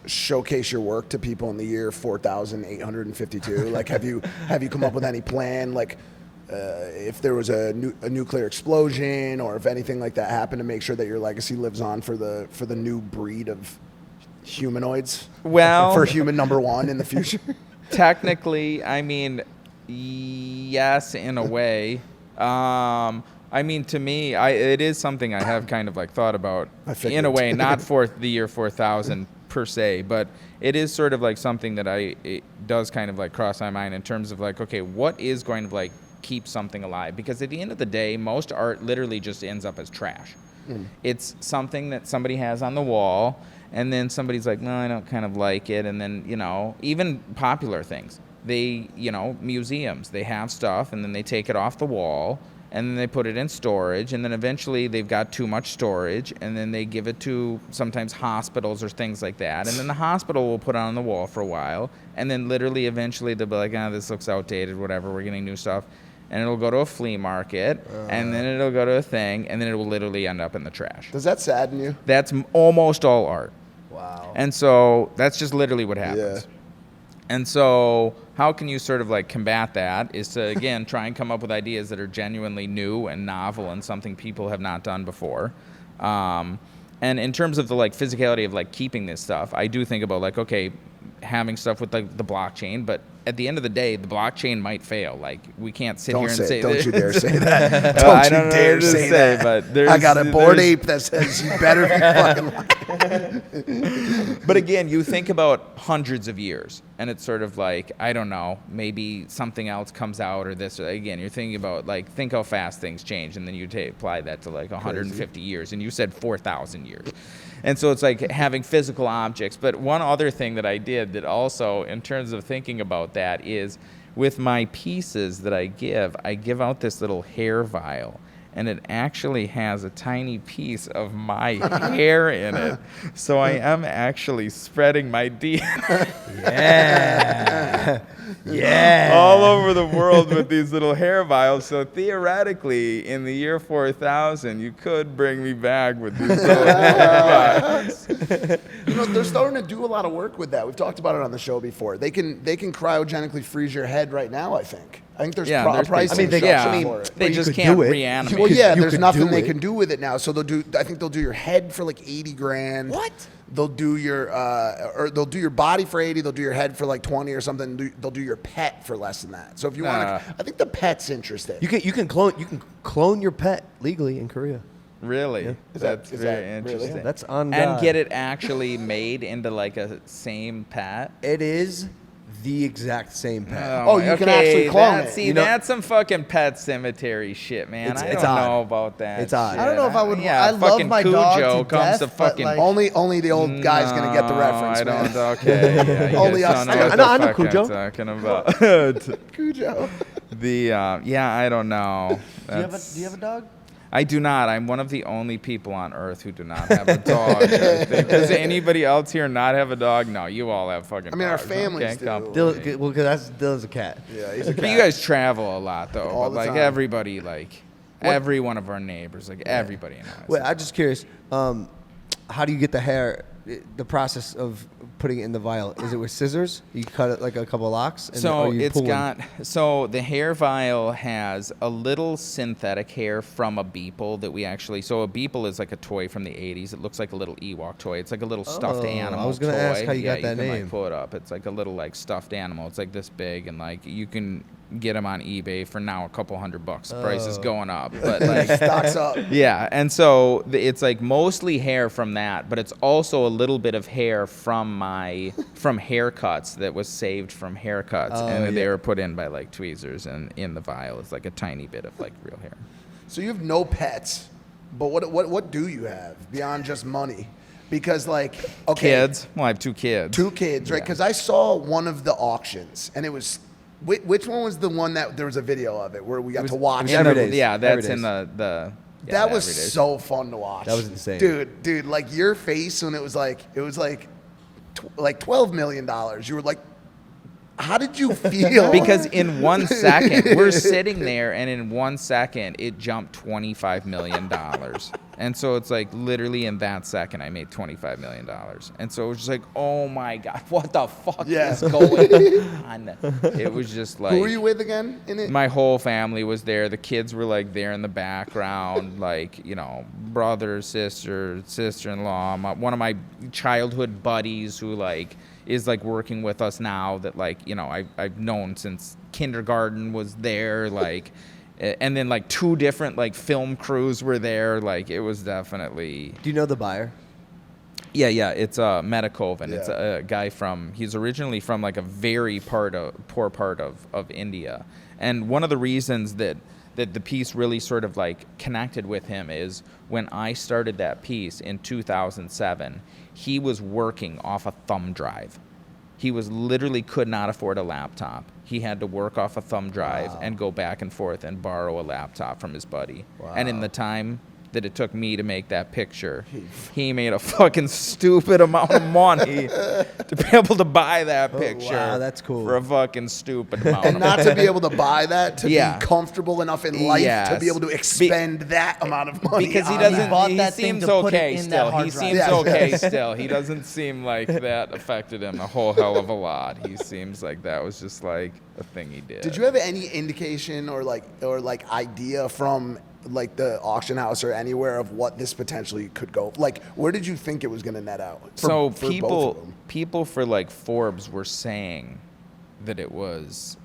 showcase your work to people in the year 4,852? Like, have you come up with any plan? Like, if there was a nuclear explosion, or if anything like that happened, to make sure that your legacy lives on for the new breed of humanoids? Well, for human number one in the future? Technically, I mean, yes, in a way. I mean, to me, it is something I have kind of like thought about in a way, not for the year 4,000 per se, but it is sort of like something that it does kind of like cross my mind in terms of like, okay, what is going to like keep something alive? Because at the end of the day, most art literally just ends up as trash. It's something that somebody has on the wall, and then somebody's like, no, I don't kind of like it. And then, you know, even popular things, museums, they have stuff and then they take it off the wall and then they put it in storage, and then eventually they've got too much storage, and then they give it to sometimes hospitals or things like that, and then the hospital will put it on the wall for a while, and then literally eventually they'll be like, this looks outdated, whatever, we're getting new stuff, and it'll go to a flea market, and then it'll go to a thing, and then it will literally end up in the trash. Does that sadden you? That's almost all art. Wow. And so that's just literally what happens. Yeah. And so how can you sort of like combat that is to, again, try and come up with ideas that are genuinely new and novel and something people have not done before. And in terms of the like physicality of like keeping this stuff, I do think about like, okay, having stuff with like the blockchain, but at the end of the day, the blockchain might fail. Like, we can't sit here and say don't this. you dare say that. I Don't you dare say that. But I got a bored ape that says you better be fucking lying. But again, you think about hundreds of years, and it's sort of like, I don't know, maybe something else comes out or this. Or again, you're thinking about like, think how fast things change, and then you apply that to like 150 years, and you said 4,000 years. And so it's like having physical objects. But one other thing that I did that also, in terms of thinking about that, is with my pieces that I give out this little hair vial. And it actually has a tiny piece of my hair in it. So I am actually spreading my DNA. Yeah. Yeah. All over the world with these little hair vials. So theoretically, in the year 4000, you could bring me back with these little hair vials. You know, they're starting to do a lot of work with that. We've talked about it on the show before. They can cryogenically freeze your head right now, I think. I think there's pricing structure for it. They just can't reanimate. Well, yeah, You there's could nothing do they it. can do with it now. So I think they'll do your head for like 80 grand. What? They'll do your or they'll do your body for 80. They'll do your head for like 20 or something. They'll do your pet for less than that. So if you want to, I think the pet's interesting. You can clone your pet legally in Korea. Really? Yeah. That's Is very that really? interesting. Yeah, that's on And God. get it actually made into like a same pet? It is the exact same pet. Oh, you can actually clone it. See, You know- that's some fucking Pet Cemetery shit, man. It's I don't odd. know about that. It's odd. shit. I don't know if I would- Yeah, I love fucking my dog Cujo to comes death, to but, fucking. like- Only the old guy's gonna get the reference, I man. don't. Okay. Yeah, you Only guys us. don't I what know- I the know fuck Cujo. I'm talking about. Cujo. Yeah, I don't know. Do you have a dog? I do not. I'm one of the only people on Earth who do not have a dog. I think. Does anybody else here not have a dog? No, you all have fucking I mean, our dogs. families Okay, do. come. Well, because Dylan's a cat. Yeah, he's a But you guys travel a lot, though. All But the like time. everybody, like every one of our neighbors, like everybody knows. Wait, I'm just curious. How do you get the hair? The process of putting it in the vial, is it with scissors? You cut it like a couple locks. And So or you it's pull got the hair vial has a little synthetic hair from a Beeple that we actually. So a Beeple is like a toy from the 80s. It looks like a little Ewok toy. It's like a little stuffed Oh, animal. I was gonna toy. ask how you got that you can, name. Like, pull it up. It's like a little like stuffed animal. It's like this big, and like you can get them on eBay for now a couple $100. The price is going up, but like Stocks up. yeah. And so it's like mostly hair from that, but it's also a little bit of hair from haircuts that was saved from haircuts, and they were put in by like tweezers, and in the vial is like a tiny bit of like real hair. So you have no pets, but what do you have beyond just money? Because like, okay, Kids. Well, I have 2 kids. 2 kids, right? Yeah. Because I saw one of the auctions, and it was which one was the one that there was a video of it where we got to watch? Yeah, In the- Every Days. yeah, that's Every in Days. the yeah, That the was Every Days. so fun to watch. That was insane. dude. Like your face when it was like $12 million. You were like, how did you feel? Because in 1 second, we're sitting there, and in 1 second, it jumped $25 million. And so it's like literally in that second, I made $25 million. And so it was just like, oh my God, what the fuck is going on? It was just like. Who were you with again in it? My whole family was there. The kids were like there in the background, like, brother, sister, sister-in-law. One of my childhood buddies who like is like working with us now that like, I've known since kindergarten was there, like, and then like 2 different like film crews were there. Like it was definitely. Do you know the buyer? Yeah, it's Metakovan. It's Yeah. a guy he's originally from like a very poor part of India. And one of the reasons that the piece really sort of like connected with him is when I started that piece in 2007, he was working off a thumb drive. He was literally could not afford a laptop. He had to work off a thumb drive and go back and forth and borrow a laptop from his buddy. And in the time that it took me to make that picture, he made a fucking stupid amount of money to be able to buy that picture. wow, that's cool. For a fucking stupid amount And of not money. to be able to buy that, to Yeah. be comfortable enough in life to Yes. be able to expend that amount of money. Because he on doesn't. that. bought He that thing seems to put it okay in that still. hard He drive. seems Yeah. okay still. He doesn't seem like that affected him a whole hell of a lot. He seems like that was just like a thing he did. Did you have any indication or idea from like the auction house or anywhere of what this potentially could go? Like, where did you think it was going to net out? For both of them? people for like Forbes were saying that it was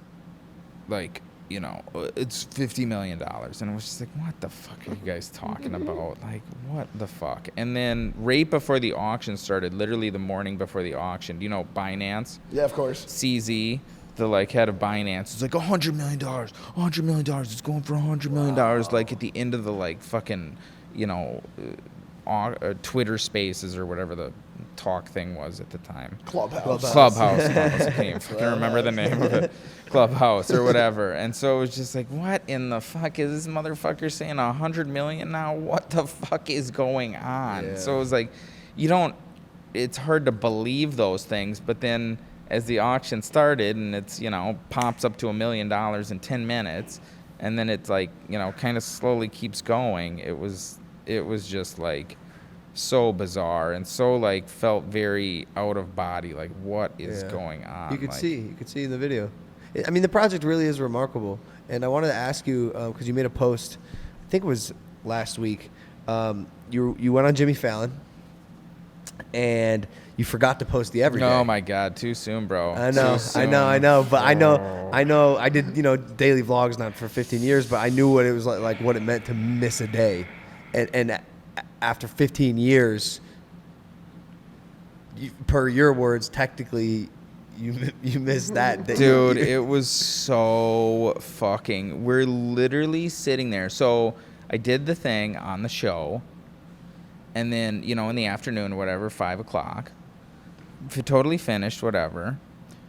like, it's $50 million. And I was just like, what the fuck are you guys talking about? Like, what the fuck? And then right before the auction started, literally the morning before the auction, do you know Binance? Yeah, of course. CZ, the like head of Binance, is like $100 million, $100 million. It's going for $100 million. Like at the end of the like fucking, Twitter Spaces or whatever the talk thing was at the time. Clubhouse. Clubhouse. I can't even fucking remember the name of it. Clubhouse or whatever. And so it was just like, what in the fuck is this motherfucker saying? $100 million now? What the fuck is going on? Yeah. So it was like, it's hard to believe those things, but then as the auction started and it's, pops up to $1 million in 10 minutes, and then it's like, kind of slowly keeps going. It was just like so bizarre and so like felt very out of body. Like what is going on? You could Like, see in the video. I mean, the project really is remarkable. And I wanted to ask you, because you made a post, I think it was last week. You went on Jimmy Fallon, and you forgot to post the everyday. Oh my God, too soon, bro. I know, Too soon. but I know. I did, daily vlogs not for 15 years, but I knew what it was like what it meant to miss a day, and after 15 years, per your words, technically, you missed that day. Dude, it was so fucking. We're literally sitting there. So I did the thing on the show, and then in the afternoon, or whatever, 5 o'clock. Totally finished, whatever.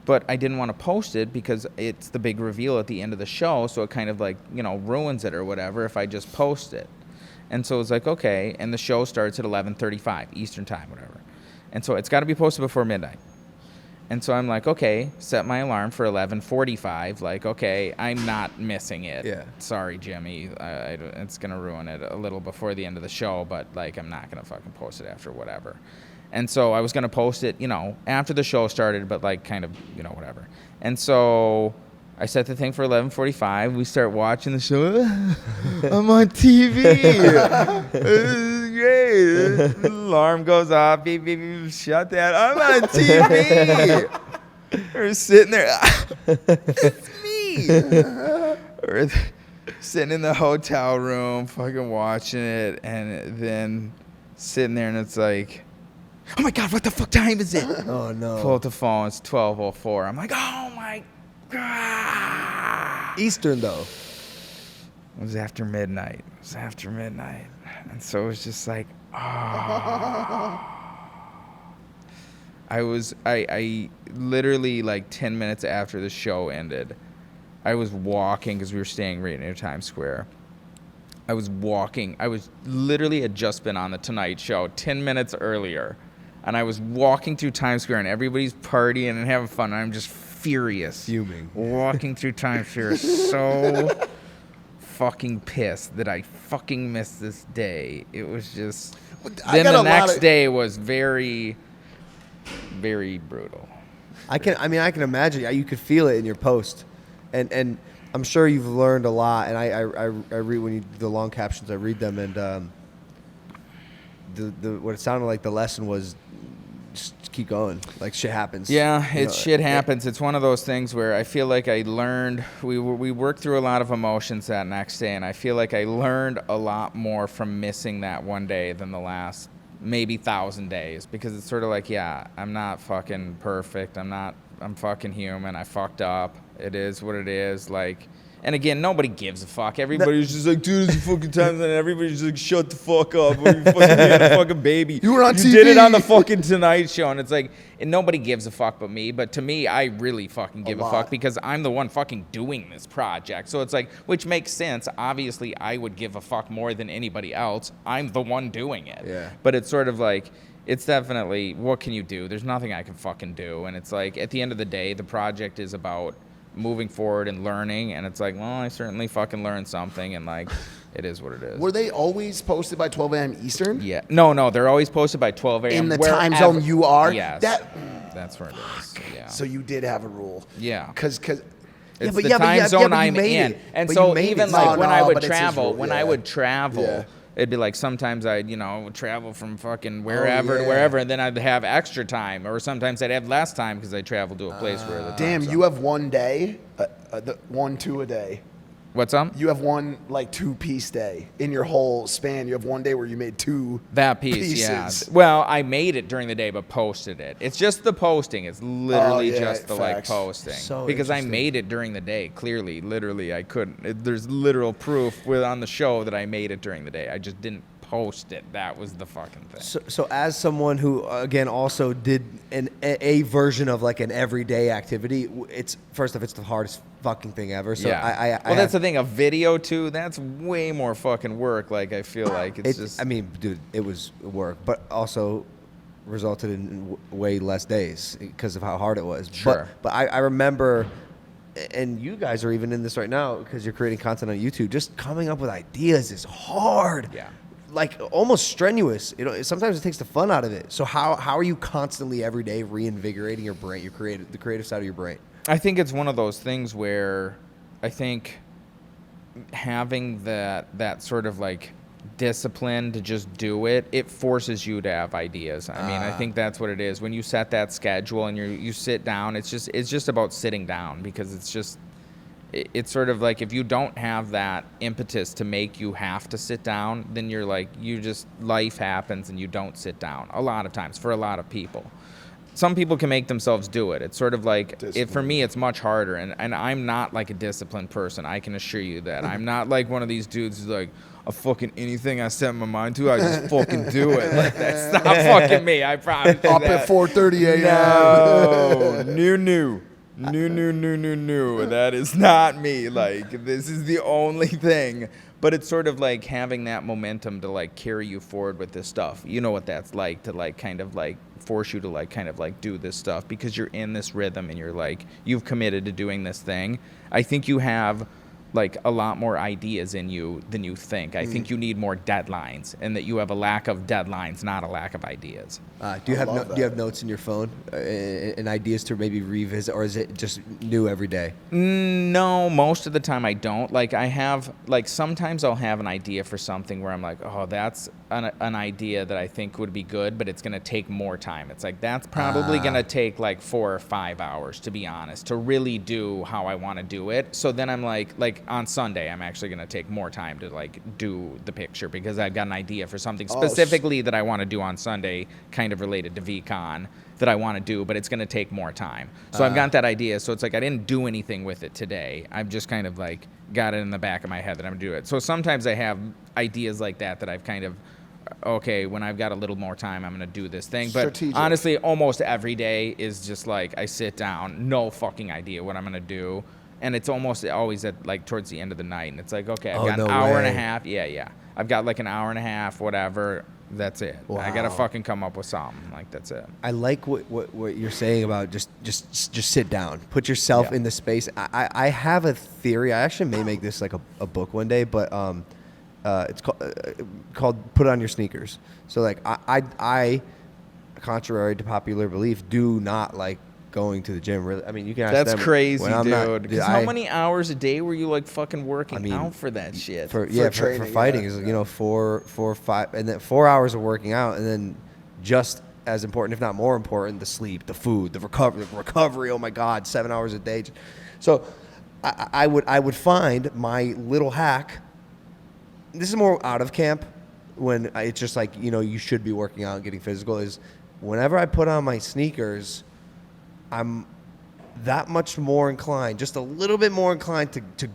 But I didn't want to post it because it's the big reveal at the end of the show, so it kind of like, ruins it or whatever if I just post it. And so it was like, okay, and the show starts at 11:35 Eastern time, whatever. And so it's got to be posted before midnight. And so I'm like, okay, set my alarm for 11:45. Like, okay, I'm not missing it. Yeah. Sorry, Jimmy. It's going to ruin it a little before the end of the show, but like I'm not going to fucking post it after whatever. And so I was going to post it, after the show started, but like kind of, whatever. And so I set the thing for 11:45. We start watching the show. I'm on TV. This is great. Alarm goes off. Beep, beep, beep. Shut that. I'm on TV. We're sitting there. It's me. Or sitting in the hotel room, fucking watching it, and then sitting there, and it's like, oh my God, what the fuck time is it? Oh no. Pull out the phone, it's 12:04. I'm like, oh my God. Eastern though. It was after midnight. And so it was just like, I literally like 10 minutes after the show ended, I was walking because we were staying right near Times Square. I was literally had just been on the Tonight Show 10 minutes earlier. And I was walking through Times Square and everybody's partying and having fun. And I'm just furious. Fuming. Walking through Times Square so fucking pissed that I fucking missed this day. It was just... Then the next day was very, very brutal. I can imagine. You could feel it in your post, and I'm sure you've learned a lot. And I read when you do the long captions, I read them, and the what it sounded like the lesson was just keep going. Like shit happens. Yeah, shit happens. It's one of those things where I feel like I learned. We worked through a lot of emotions that next day, and I feel like I learned a lot more from missing that one day than the last maybe 1,000 days, because it's sort of like, yeah, I'm not fucking perfect. I'm fucking human. I fucked up. It is what it is. Like, and again, nobody gives a fuck. Everybody's just like, dude, it's a fucking time, and everybody's just like, shut the fuck up. Or you fucking being a fucking baby. You were on TV. You did it on the fucking Tonight Show, and it's like, and nobody gives a fuck but me. But to me, I really fucking give a fuck because I'm the one fucking doing this project. So it's like, which makes sense. Obviously, I would give a fuck more than anybody else. I'm the one doing it. Yeah. But it's sort of like, it's definitely, what can you do? There's nothing I can fucking do. And it's like, at the end of the day, the project is about moving forward and learning, and it's like, well, I certainly fucking learned something, and like, it is what it is. Were they always posted by 12 a.m. Eastern? Yeah. No, they're always posted by 12 a.m. In the time zone you are? Yes. That's where it is. Yeah. So you did have a rule. Yeah. Because it's the time zone I'm in. And so even like when I would travel, Yeah. it'd be like sometimes I'd, travel from fucking wherever to wherever, and then I'd have extra time, or sometimes I'd have less time because I traveled to a place where the time damn, zone. you have one day, 2 a day. What's up? You have one like 2-piece day in your whole span. You have one day where you made 2 That piece, pieces. yeah. Well, I made it during the day, but posted it. It's just the posting. It's literally just the facts. posting. So because I interesting. made it during the day. Clearly, literally, I couldn't. There's literal proof on the show that I made it during the day. I just didn't post it. That was the fucking thing. So as someone who again also did a version of like an everyday activity, it's first off, it's the hardest fucking thing ever. So yeah. That's the thing. A video too. That's way more fucking work. Like I feel like it's just. I mean, dude, it was work, but also resulted in way less days because of how hard it was. Sure. But I remember, and you guys are even in this right now because you're creating content on YouTube. Just coming up with ideas is hard. Yeah. Like almost strenuous. Sometimes it takes the fun out of it. So how are you constantly every day reinvigorating your brain, the creative side of your brain? I think it's one of those things where I think having that sort of like discipline to just do it, it forces you to have ideas. I mean, I think that's what it is. When you set that schedule and you sit down, it's just about sitting down, because it's sort of like if you don't have that impetus to make you have to sit down, then you're like, life happens and you don't sit down a lot of times for a lot of people. Some people can make themselves do it. It's sort of like, for me, it's much harder. And I'm not like a disciplined person. I can assure you that. I'm not like one of these dudes who's like, fucking anything I set my mind to, I just fucking do it. Like, that's not fucking me. I promise you Up that. at 4:30 a.m. No. That is not me. Like, this is the only thing. But it's sort of like having that momentum to like carry you forward with this stuff. You know what that's like, to like kind of like force you to like kind of like do this stuff because you're in this rhythm and you're like, you've committed to doing this thing. I think you have like a lot more ideas in you than you think. I think you need more deadlines, and that you have a lack of deadlines, not a lack of ideas. Do you have notes in your phone and ideas to maybe revisit, or is it just new every day? No, most of the time I don't. Like I have, like sometimes I'll have an idea for something where I'm like, oh, that's an idea that I think would be good, but it's going to take more time. It's like, that's probably going to take like 4 or 5 hours, to be honest, to really do how I want to do it. So then I'm like on Sunday, I'm actually going to take more time to like do the picture, because I've got an idea for something specifically that I want to do on Sunday, kind of related to VCon, that I want to do, but it's going to take more time. So I've got that idea. So it's like I didn't do anything with it today. I've just kind of like got it in the back of my head that I'm going to do it. So sometimes I have ideas like that I've kind of, okay, when I've got a little more time, I'm going to do this thing. But Strategic. honestly, almost every day is just like I sit down, no fucking idea what I'm going to do. And it's almost always at like towards the end of the night. And it's like, okay, I've got an hour and a half. Yeah. I've got like an hour and a half, whatever. That's it. Wow. I got to fucking come up with something. Like, that's it. I like what you're saying about just sit down, put yourself in the space. I have a theory. I actually may make this like a book one day, but it's called Put On Your Sneakers. So like I contrary to popular belief, do not like going to the gym. Really, I mean, you can ask them. That's crazy, when I'm dude. not- 'Cause how many hours a day were you like fucking working out for that shit? For training, fighting yeah. is, you know, 4, 5, and then 4 hours of working out, and then just as important, if not more important, the sleep, the food, the recovery. Oh my God, 7 hours a day. So I would find my little hack. This is more out of camp, when it's just like, you know, you should be working out and getting physical, is whenever I put on my sneakers, I'm that much more inclined, just a little bit more inclined to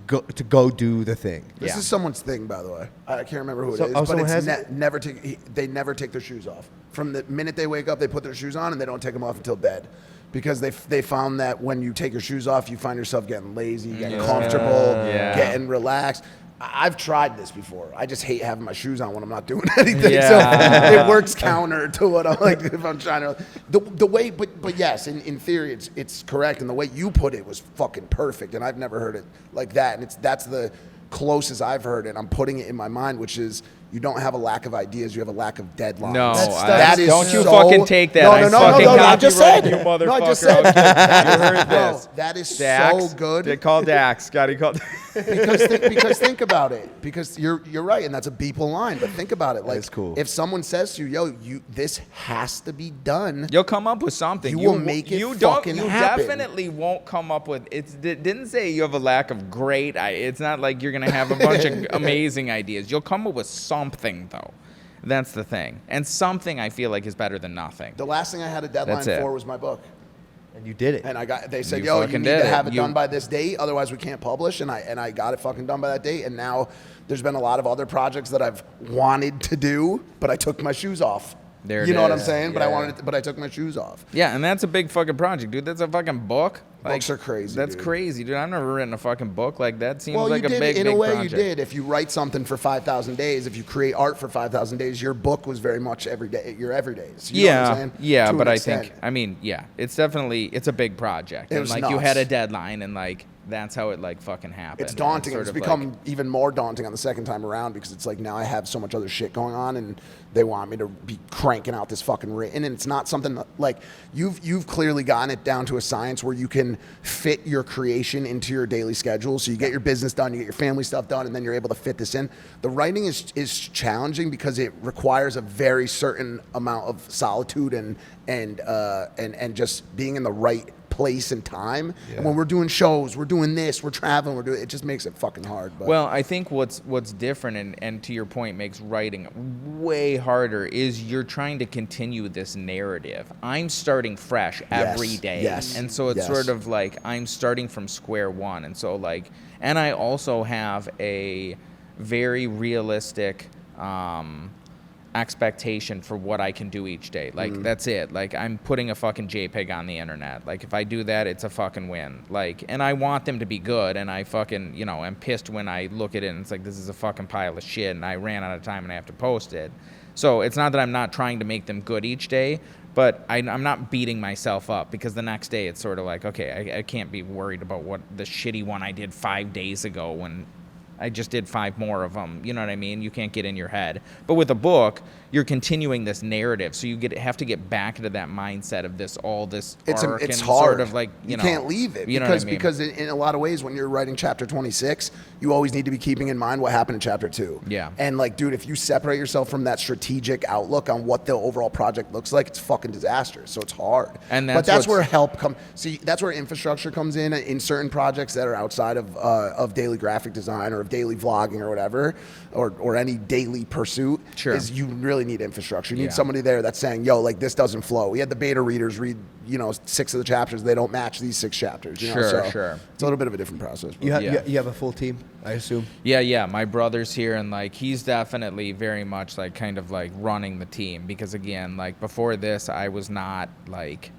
go do the thing. This is someone's thing, by the way. I can't remember who it is, someone but has it's they never take their shoes off. From the minute they wake up, they put their shoes on, and they don't take them off until bed. Because they found that when you take your shoes off, you find yourself getting lazy, getting comfortable, getting relaxed. I've tried this before. I just hate having my shoes on when I'm not doing anything. Yeah. So it works counter to what I'm like if I'm trying to. The way, but yes, in theory, it's correct, and the way you put it was fucking perfect, and I've never heard it like that, and that's the closest I've heard it. I'm putting it in my mind, which is, you don't have a lack of ideas, you have a lack of deadlines. No, that is don't you so, fucking take that. No, I fucking no, I just said. you motherfucker. No, I just said. You heard Bro, this. that is Dax, so good. They called Dax. Scotty called. because think about it. Because you're right, and that's a Beeple line. But think about it. Like, is cool. if someone says to you, "Yo, this has to be done," You'll come up with something. You will make it fucking You happen. definitely won't come up with. It didn't say you have a lack of great. It's not like you're gonna have a bunch of amazing ideas. You'll come up with something, though. That's the thing. And something, I feel like, is better than nothing. the last thing I had a deadline That's it. for was my book. And you did it. And they said, You "Yo, you fucking need did to it. have it You- done by this date, otherwise we can't publish." And I got it fucking done by that date. And now there's been a lot of other projects that I've wanted to do, but I took my shoes off. There it you know what I'm is. saying? But Yeah. but I took my shoes off. Yeah, and that's a big fucking project, dude. That's a fucking book. Books are crazy, That's dude. crazy, dude. I've never written a fucking book like that. Seems Well, like you a did big, in big a way. project. You did. If you write something for 5,000 days, if you create art for 5,000 days, your book was very much every day. Your everydays. You know what I'm saying? Yeah, To but an I extent. think, I mean, yeah, it's definitely, it's a big project. It And was like, you nuts. had a deadline, and like, that's how it like fucking happened. It's And daunting. sort It's of, become like, even more daunting on the second time around, because it's like, now I have so much other shit going on, and they want me to be cranking out this fucking written, and it's not something that, like, you've clearly gotten it down to a science where you can fit your creation into your daily schedule. So you get your business done, you get your family stuff done, and then you're able to fit this in. The writing is challenging because it requires a very certain amount of solitude and just being in the right place and time. And when we're doing shows, we're doing this, we're traveling, it just makes it fucking hard. But Well, I think what's different, and to your point, makes writing way harder, is you're trying to continue this narrative. I'm starting fresh every day. yes, And so it's yes. sort of like I'm starting from square one. And so like, and I also have a very realistic expectation for what I can do each day. Like, that's it. Like, I'm putting a fucking JPEG on the internet. Like, if I do that, it's a fucking win. Like, and I want them to be good, and I fucking, you know, I'm pissed when I look at it and it's like, this is a fucking pile of shit, and I ran out of time and I have to post it. So it's not that I'm not trying to make them good each day, but I'm not beating myself up, because the next day it's sort of like, okay, I can't be worried about what the shitty one I did 5 days ago when I just did 5 more of them. You know what I mean? You can't get in your head. But with a book, you're continuing this narrative, so you have to get back into that mindset of this arc It's and hard. sort of like you know, can't leave it you know what I mean? because in a lot of ways when you're writing chapter 26, you always need to be keeping in mind what happened in chapter 2. Yeah. And like, dude, if you separate yourself from that strategic outlook on what the overall project looks like, it's fucking disastrous. So it's hard. And but that's that's where help comes. See, that's where infrastructure comes in certain projects that are outside of daily graphic design or of daily vlogging or whatever, or any daily pursuit. Sure. Is you really need infrastructure. You need Yeah. somebody there that's saying, yo, like this doesn't flow. We had the beta readers read, 6 of the chapters. They don't match these 6 chapters. You know? Sure, So sure. It's a little bit of a different process. You have Yeah. you have a full team, I assume. Yeah, my brother's here, and like he's definitely very much like kind of like running the team, because again, like before this, I was not like,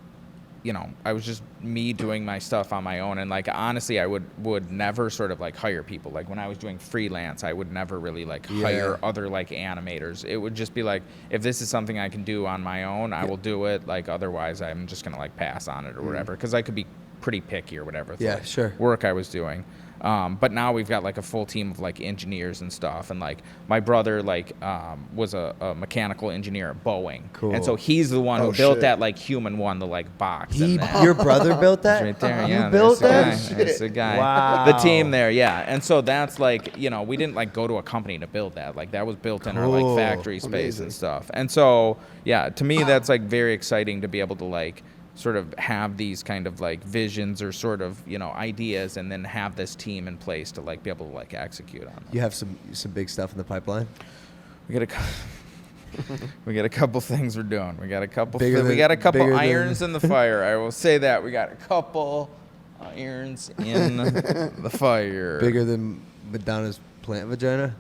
I was just me doing my stuff on my own, and like honestly, I would never sort of like hire people. Like when I was doing freelance, I would never really like hire other like animators. It would just be like, if this is something I can do on my own, I will do it. Like otherwise, I'm just gonna like pass on it or whatever, because I could be pretty picky or whatever. with, Yeah, like, sure. Work I was doing. But now we've got like a full team of like engineers and stuff, and like my brother like was a mechanical engineer at Boeing, Cool. and so he's the one who Oh, built shit. that like human one, the like box. and that. Your brother built that? Right there, You yeah. built there's that? There's the guy. Wow. The team there, yeah. And so that's like, we didn't like go to a company to build that. Like that was built in our Cool. like factory space Amazing. and stuff. And so, yeah, to me that's like very exciting to be able to like sort of have these kind of like visions or sort of, ideas, and then have this team in place to like be able to like execute on them. You have some big stuff in the pipeline. We got we got a couple things we're doing. We got a couple Bigger we got a than- couple bigger than- irons in the fire. I will say that. We got a couple irons in the fire. Bigger than Madonna's plant vagina.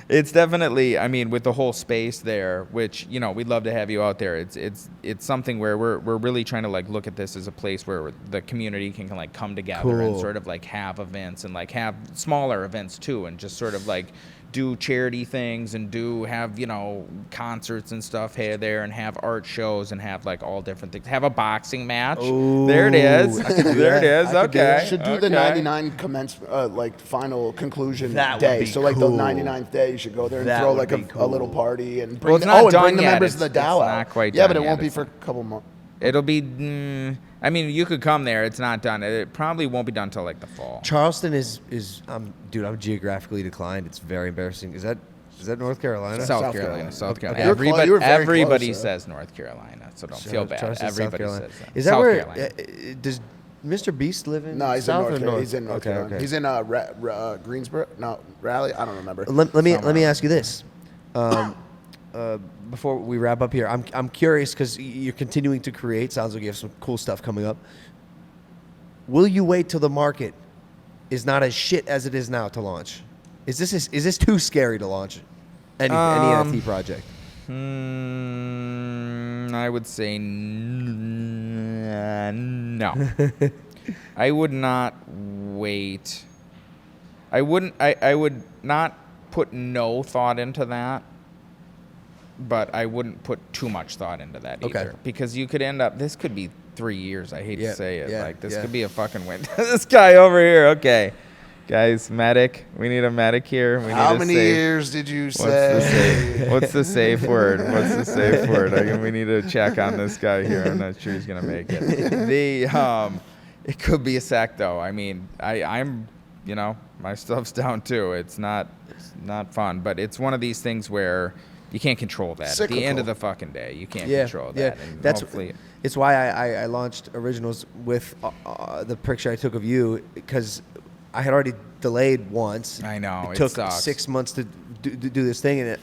It's definitely, I mean, with the whole space there, which, we'd love to have you out there. It's something where we're really trying to like look at this as a place where the community can like come together and Cool. sort of like have events and like have smaller events too, and just sort of like do charity things and have concerts and stuff here there, and have art shows and have like all different things. Have a boxing match. There it is. Ooh, I could do There it that. is. I could do Okay. that. Should do the Okay. 99 like final conclusion That would day. be So like cool. the 99th day, you should go there and That throw would like be a little cool. party and Well, bring it's not and done bring the yet. members of the It's DAO out. not quite Yeah, done but it yet. won't be It's- for a couple months. It'll be. I mean, you could come there. It's not done. It probably won't be done till like the fall. Charleston is dude, I'm geographically declined. It's very embarrassing. Is that North Carolina? South South Carolina. Carolina. South Okay. Carolina. You were close- you were very Everybody close, says North Carolina, so don't feel bad. Charleston, South Everybody Carolina. says that. Is that South where Carolina. does Mr. Beast live in? No, he's South in or North. He's in North Okay, Carolina. okay. He's in Greensboro. No, Raleigh. I don't remember. Let me ask you this. Before we wrap up here, I'm curious because you're continuing to create. Sounds like you have some cool stuff coming up. Will you wait till the market is not as shit as it is now to launch? Is this too scary to launch any NFT project? I would say no. I would not wait. I wouldn't. I would not put no thought into that, but I wouldn't put too much thought into that Okay. either, because you could end up. This could be 3 years. I hate Yeah, to say it. yeah, Like this yeah. could be a fucking win. This guy over here. Okay, guys, medic. We need a medic here. We How need a many safe- years did you What's the say? safe? What's the safe word? What's the safe word? We need to check on this guy here. I'm not sure he's gonna make it. It could be a sec though. I mean, I'm, my stuff's down too. It's not fun, but it's one of these things where you can't control that. At the end Cyclical. of the fucking day, you can't Yeah, control yeah. that. And That's hopefully, it's why I launched Originals with the picture I took of you, because I had already delayed once. I know, It it took sucks. 6 months to do this thing, and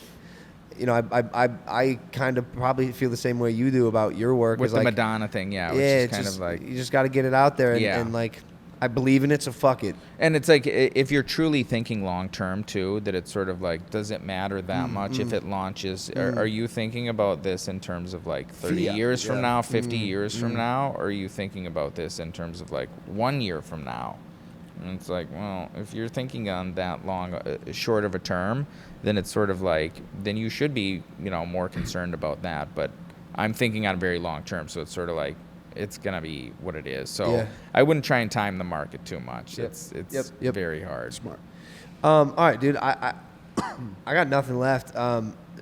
I kind of probably feel the same way you do about your work. with is the like, Madonna thing, yeah, which yeah, is it's kind just, of like. you just got to get it out there, and, Yeah. and like I believe in it, so fuck it. And it's like, if you're truly thinking long term too, that it's sort of like, does it matter that much if it launches? Are you thinking about this in terms of like 30 Fiat, years from yeah. now, 50 years from now? Or are you thinking about this in terms of like 1 year from now? And it's like, well, if you're thinking on that long, short of a term, then it's sort of like, then you should be, more concerned about that. But I'm thinking on a very long term, so it's sort of like, it's gonna be what it is. So Yeah. I wouldn't try and time the market too much. Yep. It's Yep. very hard. Smart. All right, dude. I got nothing left.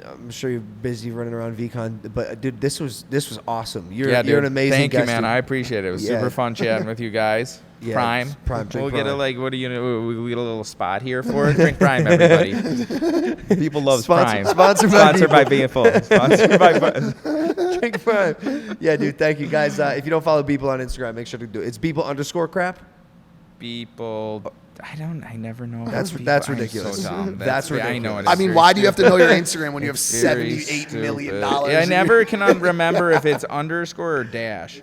I'm sure you're busy running around VCon, but dude, this was awesome. You're dude, an amazing thank guest. you, man. dude. I appreciate it. It was Yeah. super fun chatting with you guys. Yeah, Prime. it's Prime, drink We'll get a Prime. like. What do you know? We get a little spot here for it. Drink Prime, everybody. People love Prime. Sponsored by Beeple. Sponsored by. Drink Prime. Yeah, dude. Thank you, guys. If you don't follow Beeple on Instagram, make sure to do it. It's Beeple_crap. Beeple. I never know. That's Beeple. that's I'm ridiculous. So dumb. That's I know ridiculous. it is I mean, very why do you have to stupid. know your Instagram when you have It's very $78 million? stupid. Yeah, I never can remember if it's underscore or dash.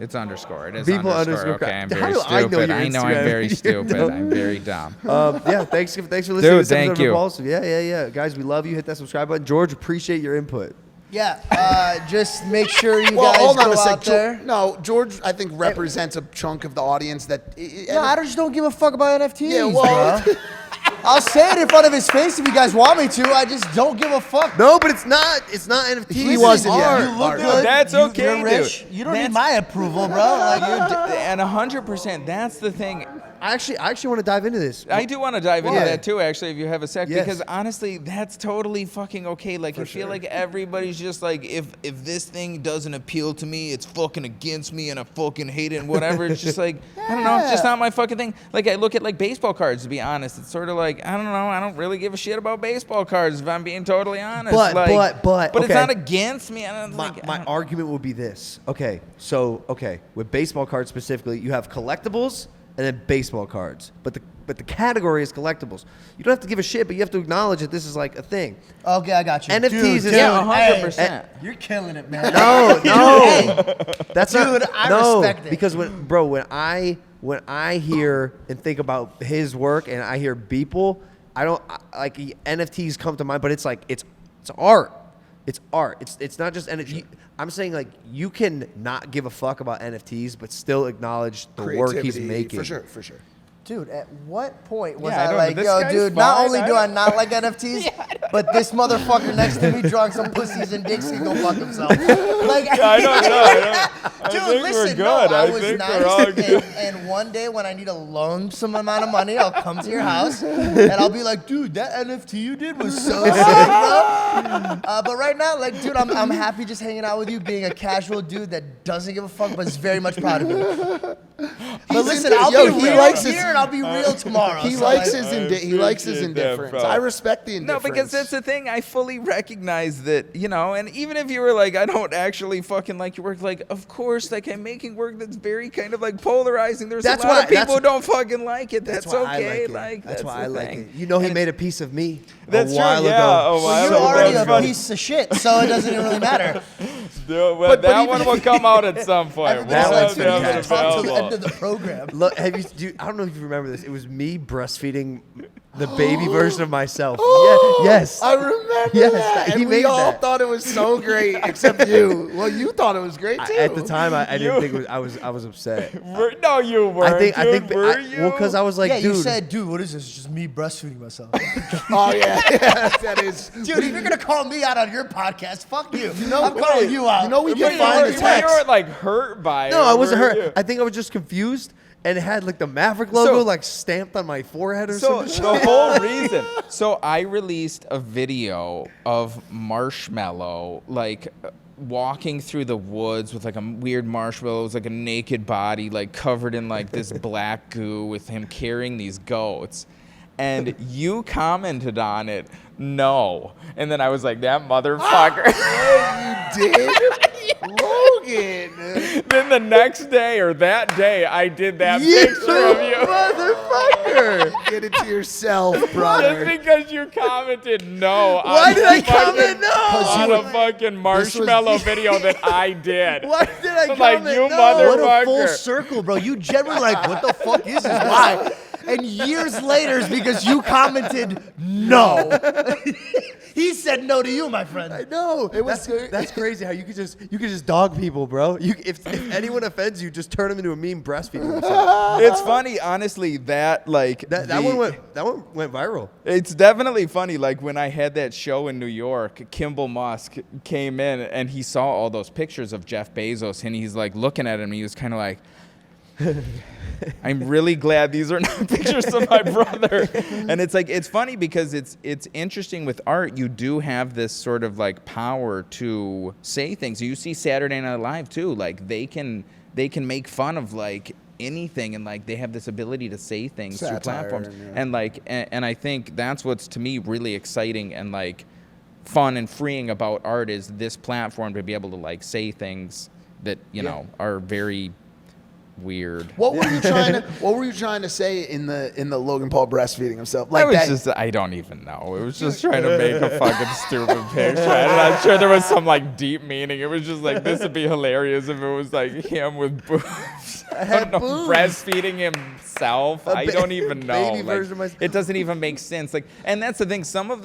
It's underscore. It is Beeple underscore. _crap. Okay, I'm How very do I know stupid. your I know I'm Instagram? very You stupid. know? I'm very dumb. Yeah, thanks for listening Dude, to this thank episode you. of Impaulsive. Yeah. Guys, we love you. Hit that subscribe button. George, appreciate your input. Yeah, just make sure you Well, guys hold on go a sec. out there. No, George, I think represents a chunk of the audience that. No, I just don't give a fuck about NFTs, Yeah, well- bro. I'll say it in front of his face if you guys want me to. I just don't give a fuck. No, but it's not NFT. He wasn't yet. art. You look Art. good. That's okay, You're rich. dude. You don't That's- need my approval, bro. Like, And 100%. That's the thing. I actually want to dive into this. I do want to dive into Yeah. that too, actually, if you have a sec, Yes. because honestly, that's totally fucking okay. Like, I feel like everybody's just like, if this thing doesn't appeal to me, it's fucking against me, and I fucking hate it, and whatever. It's just like, I don't know, it's just not my fucking thing. Like, I look at like baseball cards, to be honest. It's sort of like, I don't know, I don't really give a shit about baseball cards, if I'm being totally honest. But it's okay. not against me. I don't My think. argument would be this. Okay, so with baseball cards specifically, you have collectibles and then baseball cards. But the category is collectibles. You don't have to give a shit, but you have to acknowledge that this is like a thing. okay, I got you. NFTs Dude, is- Yeah, hey, 100%. You're killing it, man. No, that's Dude, not. I no, respect it. because when I hear and think about his work and I hear Beeple, like NFTs come to mind, but it's like it's art. It's art. It's not just NFT. I'm saying like you can not give a fuck about NFTs, but still acknowledge the work he's Creativity, making. For sure. Dude, at what point was Yeah, I I don't know. like, This yo, guy's dude, not fine. only I do I don't- not like NFTs, but this motherfucker next to me drawing some pussies and dicks can go fuck himself. Like, I don't know. Dude, think we're listen, good. no, I I was think nice, we're all good. and one day when I need to loan some amount of money, I'll come to your house, and I'll be like, dude, that NFT you did was so sick, bro. But right now, like, dude, I'm happy just hanging out with you, being a casual dude that doesn't give a fuck, but is very much proud of me. But listen, I'll Yo, be he real likes here, his- and I'll be real tomorrow. He so, likes like, his indifference. bro. I respect the No, indifference. because that's the thing. I fully recognize that, you know, and even if you were like, I don't actually fucking like your work, like, of course, like, I'm making work that's very kind of like polarizing. There's That's a lot why- of people that's- who don't fucking like it. That's why I okay. like it. Like, that's why the I like thing. it. You know, he And made a piece of me That's a true, while yeah, ago. a while Well, you're ago. already That's a funny. piece of shit, so it doesn't even really matter. Dude, well, But that even one if will come out at some point. Everybody's That like, one's dude, you gotta fantastic. talk till the available. end of the program. Look, I don't know if you remember this. It was me breastfeeding the baby version of myself. Yes. I remember Yes, that. he And we made all that. thought it was so great, except you. Well, you thought it was great too. At the time, I didn't think it was. I was upset. No, you weren't. I think were you? well, because I was like, yeah, dude. you said, dude, what is this? It's just me breastfeeding myself. Oh yeah, that is. Dude, if you're gonna call me out on your podcast, fuck you. I'm calling you out. You know we But can find the you text. weren't like hurt by it. No, I wasn't were hurt. you? I think I was just confused, and it had like the Maverick logo So- like stamped on my forehead or So something. the whole reason. So I released a video of Marshmallow like walking through the woods with like a weird marshmallow. It was like a naked body, like covered in like this black goo, with him carrying these goats. And you commented on it, no. And then I was like, that motherfucker. You did, Logan. Then the next day or that day, I did that picture of you. motherfucker! Get it to yourself, Just brother. because you commented no. Why on did I fucking- comment no? On a fucking marshmallow video that I did. Why did I Like, comment you no? mother- What a full Motherfucker. circle, bro. You generally like, what the fuck is this? Why? and years later is because you commented no. He said no to you, my friend. I know. That's crazy how you could just dog people, bro. If anyone offends you, just turn them into a meme breastfeeding themselves. It's funny, honestly, that That one went viral. It's definitely funny. Like when I had that show in New York, Kimball Musk came in and he saw all those pictures of Jeff Bezos and he's like looking at him and he was kind of like, I'm really glad these are not pictures of my brother. And it's like, it's funny because it's interesting with art. You do have this sort of like power to say things. You see Saturday Night Live too. Like they can make fun of like anything and like they have this ability to say things through platforms. And like, and I think that's what's to me really exciting and like fun and freeing about art is this platform to be able to like say things that, you know, are very weird. What were you trying to say in the Logan Paul breastfeeding himself? Like I don't even know. It was just trying to make a fucking stupid picture. I'm not sure there was some like deep meaning. It was just like this would be hilarious if it was like him with boobs. I don't know, breastfeeding himself. I don't even know. Like, it doesn't even make sense. Like, and that's the thing.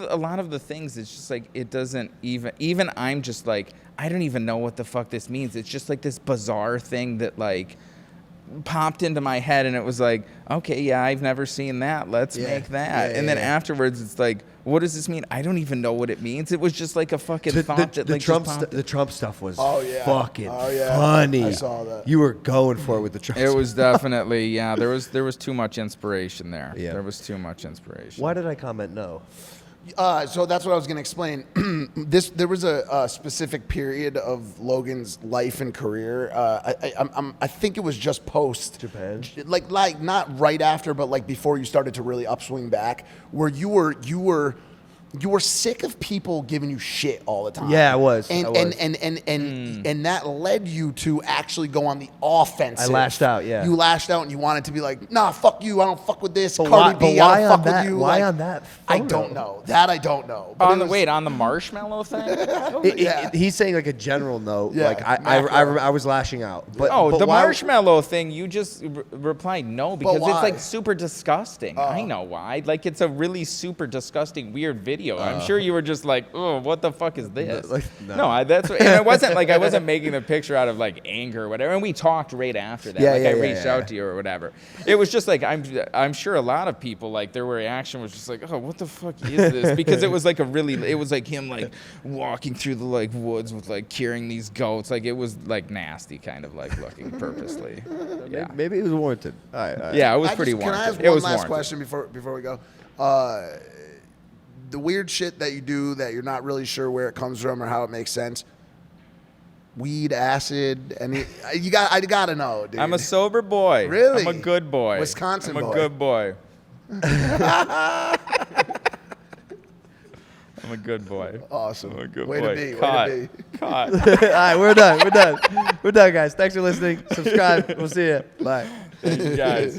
A lot of the things, it's just like it doesn't even. I'm just like I don't even know what the fuck this means. It's just like this bizarre thing that like popped into my head and it was like, okay, yeah, I've never seen that. Let's make that. And then afterwards it's like, what does this mean? I don't even know what it means. It was just like a fucking thought that like the Trump stuff was fucking yeah. funny. I saw that. You were going for it with the Trump It stuff. was definitely, there was too much inspiration there. Yeah. There was too much inspiration. Why did I comment no? So that's what I was going to explain. There was a specific period of Logan's life and career. I think it was just post Japan, like not right after, but like before you started to really upswing back, where you were sick of people giving you shit all the time. Yeah, I was. And that led you to actually go on the offensive. I lashed out. Yeah, you lashed out and you wanted to be like, nah, fuck you. I don't fuck with this. But Cardi B, I don't fuck with you. Why like, on that? I photo? don't know. That I don't know. But on the marshmallow thing? He's saying like a general note. Yeah, like I was lashing out. But the why- marshmallow thing, you just replied no because it's why? like super disgusting. I know why. Like it's a really super disgusting, weird video. I'm sure you were just like, oh, what the fuck is this? That's and it wasn't like I wasn't making the picture out of like anger or whatever. And we talked right after that. I reached out to you or whatever. It was just like I'm sure a lot of people like their reaction was just like, oh, what the fuck is this? Because it was like it was like him like walking through the like woods with like carrying these goats. Like it was like nasty, kind of like looking purposely. Yeah, maybe it was warranted. All right. Yeah, it was pretty Can I warranted. ask one last question before we go? The weird shit that you do that you're not really sure where it comes from or how it makes sense. Weed, acid, and I gotta know, dude. I'm a sober boy. Really? I'm a good boy. Wisconsin I'm boy. a good boy. I'm a good boy. Awesome. I'm a good Way boy. to be. Caught. Way to be. Caught. All right, we're done, guys. Thanks for listening. Subscribe. We'll see you. Bye. Thank you guys.